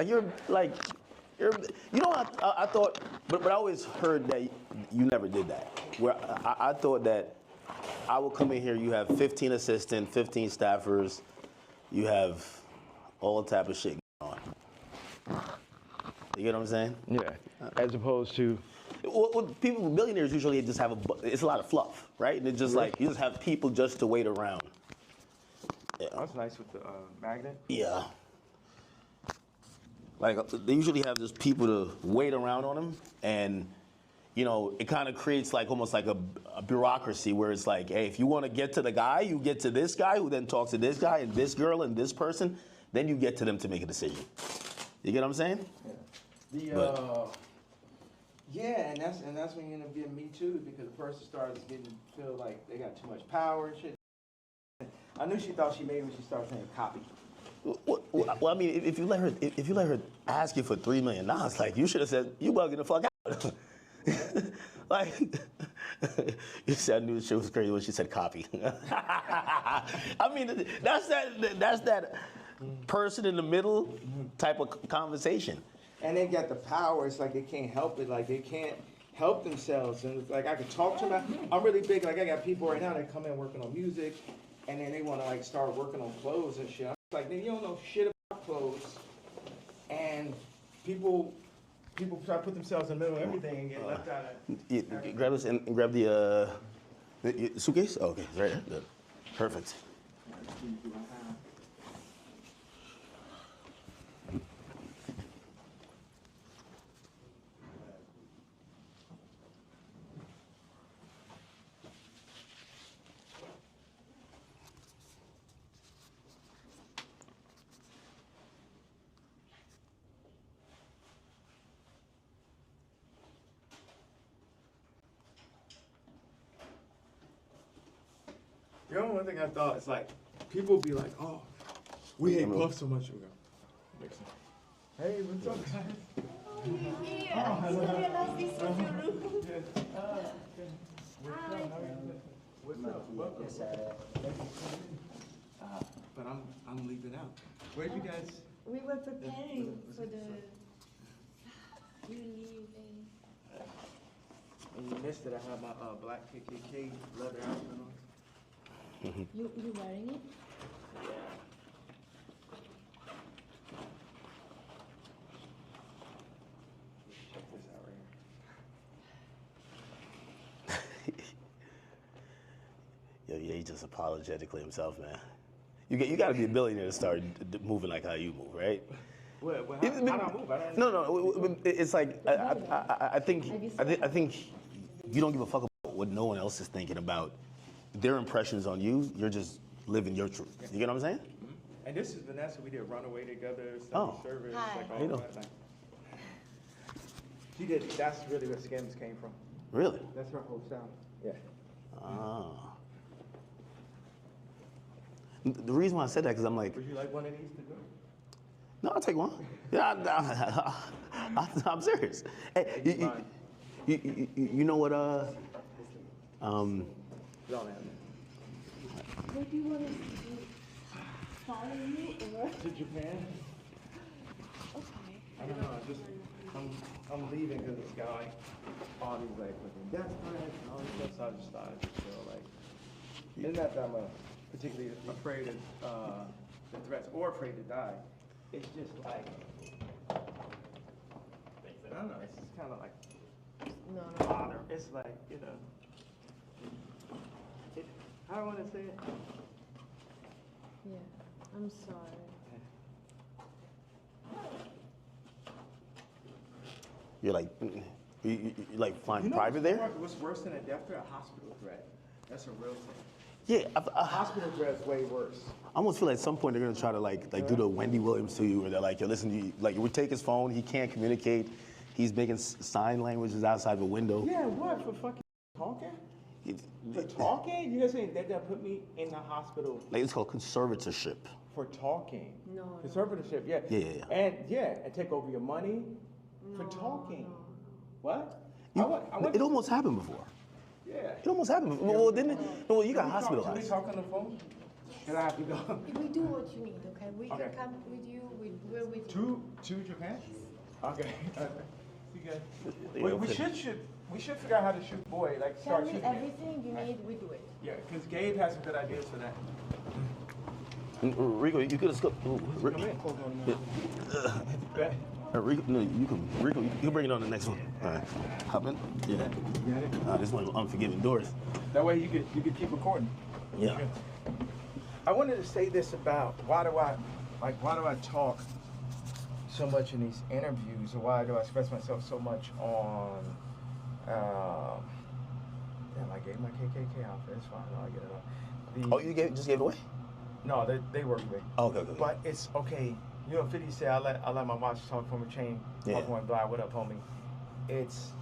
You're, you know, I thought, but I always heard that you never did that. Where I thought that I would come in here, you have 15 assistants, 15 staffers, you have all type of shit going on. You get what I'm saying? yeah. As opposed to. Well, billionaires usually just have it's a lot of fluff, right? And it's just like, you just have people just to wait around. Yeah. That's nice with the magnet. Yeah. Like, they usually have just people to wait around on them, and, you know, it kind of creates like almost like a bureaucracy where it's like, hey, if you want to get to the guy, you get to this guy who then talks to this guy and this girl and this person, then you get to them to make a decision. You get what I'm saying? Yeah. Yeah, and that's when you end up getting Me Too, because the person starts feel like they got too much power and shit. I knew she thought she made when she started saying copy. Well, I mean, if you let her ask you for $3 million, like, you should have said, you bugging the fuck out. Like, you said, I knew the shit was crazy when she said copy. I mean, that's that person in the middle type of conversation. And they got the power. It's like they can't help it. Like, they can't help themselves. And it's like, I could talk to them. I'm really big. Like, I got people right now that come in working on music, and then they want to, like, start working on clothes and shit. I'm like, man, you don't know shit about clothes. And people try to put themselves in the middle of everything and get left out of. Grab this and grab the suitcase? Oh, okay, it's right there. Good. Perfect. You know, one thing I thought is like, people be like, oh, we hate Puff so much. We go. Hey, what's up, guys? But I'm leaving out. Where'd you guys? We were preparing for the you leaving. And you missed it. I had my black KKK leather outfit on. You wearing it? Yeah. Check this out right here. Yo, yeah, he just apologetically himself, man. You got to be a billionaire to start moving like how you move, right? Well, how do I move? I don't No. It's like I think you don't give a fuck about what no one else is thinking about their impressions on you. You're just living your truth. You get what I'm saying? Mm-hmm. And this is Vanessa. We did Runaway together. Service. Hi. Like all How you doing? that. Like, she did. That's really where Skims came from. Really? That's her whole sound. Yeah. Ah. The reason why I said that because I'm like, Would you like one of these to go? no, I'll take one. Yeah, I'm serious. Hey, you know what? Y'all have What do you want us to do? Follow you or? to Japan? Okay. I don't know. I'm leaving because this guy, all these like fucking death threats and all this stuff. So I just thought I'd just feel like, it's not that I'm particularly afraid of the threats or afraid to die. It's just like, I don't know. It's just kind of like No. bother. It's like, you know, how do I want to say it? Yeah. I'm sorry. You're like, you like flying You know private there? what's worse than a death threat? A hospital threat. That's a real thing. Yeah, A hospital threat is way worse. I almost feel like at some point they're gonna try to like do the Wendy Williams to you, where they're like, yo, listen, we take his phone, he can't communicate, he's making sign languages outside the window. Yeah, what, for fucking talking? For talking? You guys saying they're gonna put me in the hospital Like it's called conservatorship. for talking? No. Conservatorship, yeah. Yeah. And take over your money for talking. No. What? It almost happened before. Yeah. It almost happened before. Well, didn't it? No, you got Can hospitalized. we talk on the phone? Can I have to go? We do what you need, okay? We Okay. can come with you. We're with you. To Japan? Okay. You guys. Yeah, We should figure out how to shoot boy. Like Tell start me shooting. it. everything you need. We do it. Yeah, because Gabe has some good ideas for that. Rico, you could have skipped. Come in. Rico, no, you can bring it on the next one. All right. Hop in. Yeah. You got it? This one's unforgiving doors. That way you could keep recording. Yeah. I wanted to say this about why do I talk so much in these interviews, or why do I express myself so much on damn, I gave my KKK outfit. It's fine. I'll get it up. You just gave it away? No, they work with me. Oh, okay. But it's okay. You know, 50 said I let my watch talk from a chain. Yeah. Talk one blind. What up, homie? It's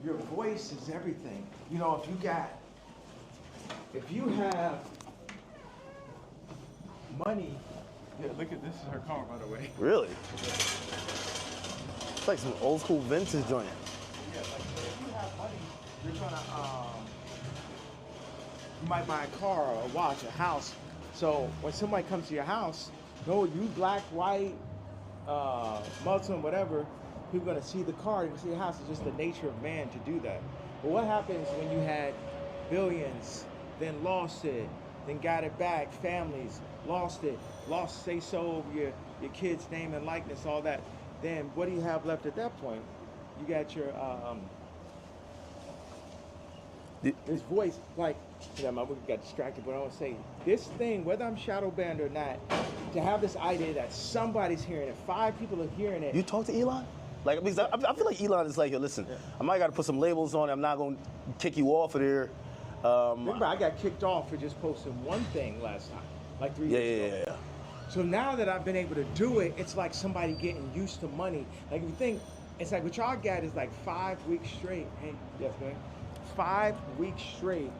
your voice is everything. You know, if you have money. Yeah, look at this is her car, by the way. Really? It's like some old school vintage joint. Yeah, like if you have money, you're gonna you might buy a car or a watch, a house. So when somebody comes to your house, no, you black, white, Muslim, whatever, people gonna see the car, they're gonna see the house. It's just the nature of man to do that. But what happens when you had billions, then lost it, then got it back, families, lost it, say so over your kid's name and likeness, all that. Then what do you have left at that point? You got your this voice, like, you know, we got distracted, but I want to say this thing, whether I'm shadow banned or not, to have this idea that somebody's hearing it, 5 people are hearing it. You talk to Elon? Like, because I feel like Elon is like, yo, listen, I might got to put some labels on it. I'm not going to kick you off of there. Remember, I got kicked off for just posting one thing last time, like 3 years ago. Yeah. So now that I've been able to do it, it's like somebody getting used to money. Like, if you think, it's like what y'all got is like 5 weeks straight. Hey, yes, man. 5 weeks straight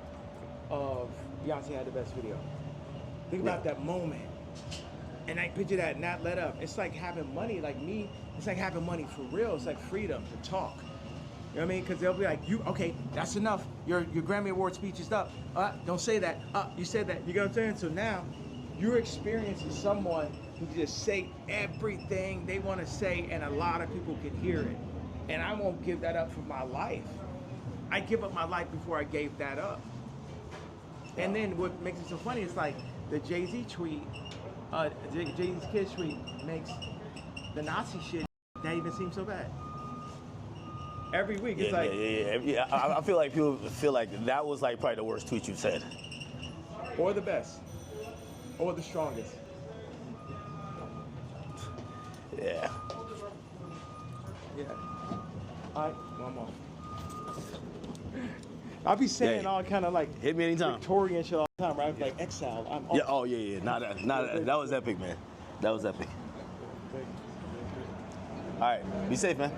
of Beyonce had the best video. Think about that moment. And I picture that not let up. It's like having money, like me, it's like having money for real. It's like freedom to talk. You know what I mean? Because they'll be like, okay, that's enough. Your Grammy Award speech is up. Don't say that. You said that. You know what I'm saying? So now you're experiencing someone who can just say everything they want to say, and a lot of people can hear it. And I won't give that up for my life. I give up my life before I gave that up. And then what makes it so funny is like the Jay-Z tweet, Jay-Z's kid tweet makes the Nazi shit not even seem so bad. Every week, it's Yeah. I feel like people feel like that was like probably the worst tweet you've said. Or the best. Or the strongest. Yeah. Yeah. All right, one more. I'll be saying Yeah. all kind of like Hit me anytime. Victorian shit all the time, right? Like exile. I'm Yeah. Oh yeah. That was epic, man. That was epic. All right. Be safe, man.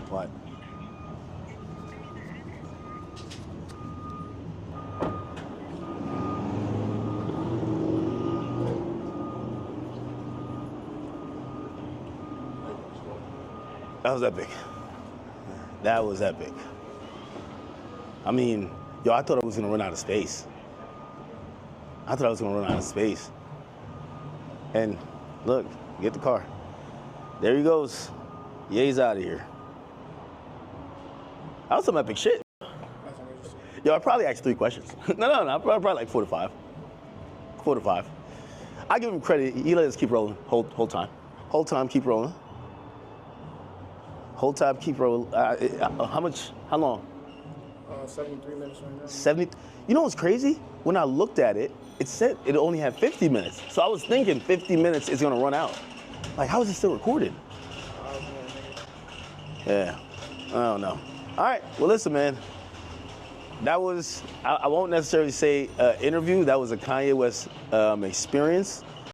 What? That was epic. That was epic. I mean, yo, I thought I was gonna run out of space. And look, get the car. There he goes. Ye's out of here. That was some epic shit. Yo, I probably asked 3 questions. No, probably like 4 to 5. 4 to 5. I give him credit. He let us keep rolling whole time. Whole time, keep rolling. Whole time, keep rolling. How long? 73 minutes right now. 70. You know what's crazy? When I looked at it, it said it only had 50 minutes. So I was thinking 50 minutes is gonna run out. Like, how is it still recorded? Yeah, I don't know. All right. Well, listen, man. That was, I won't necessarily say interview. That was a Kanye West experience.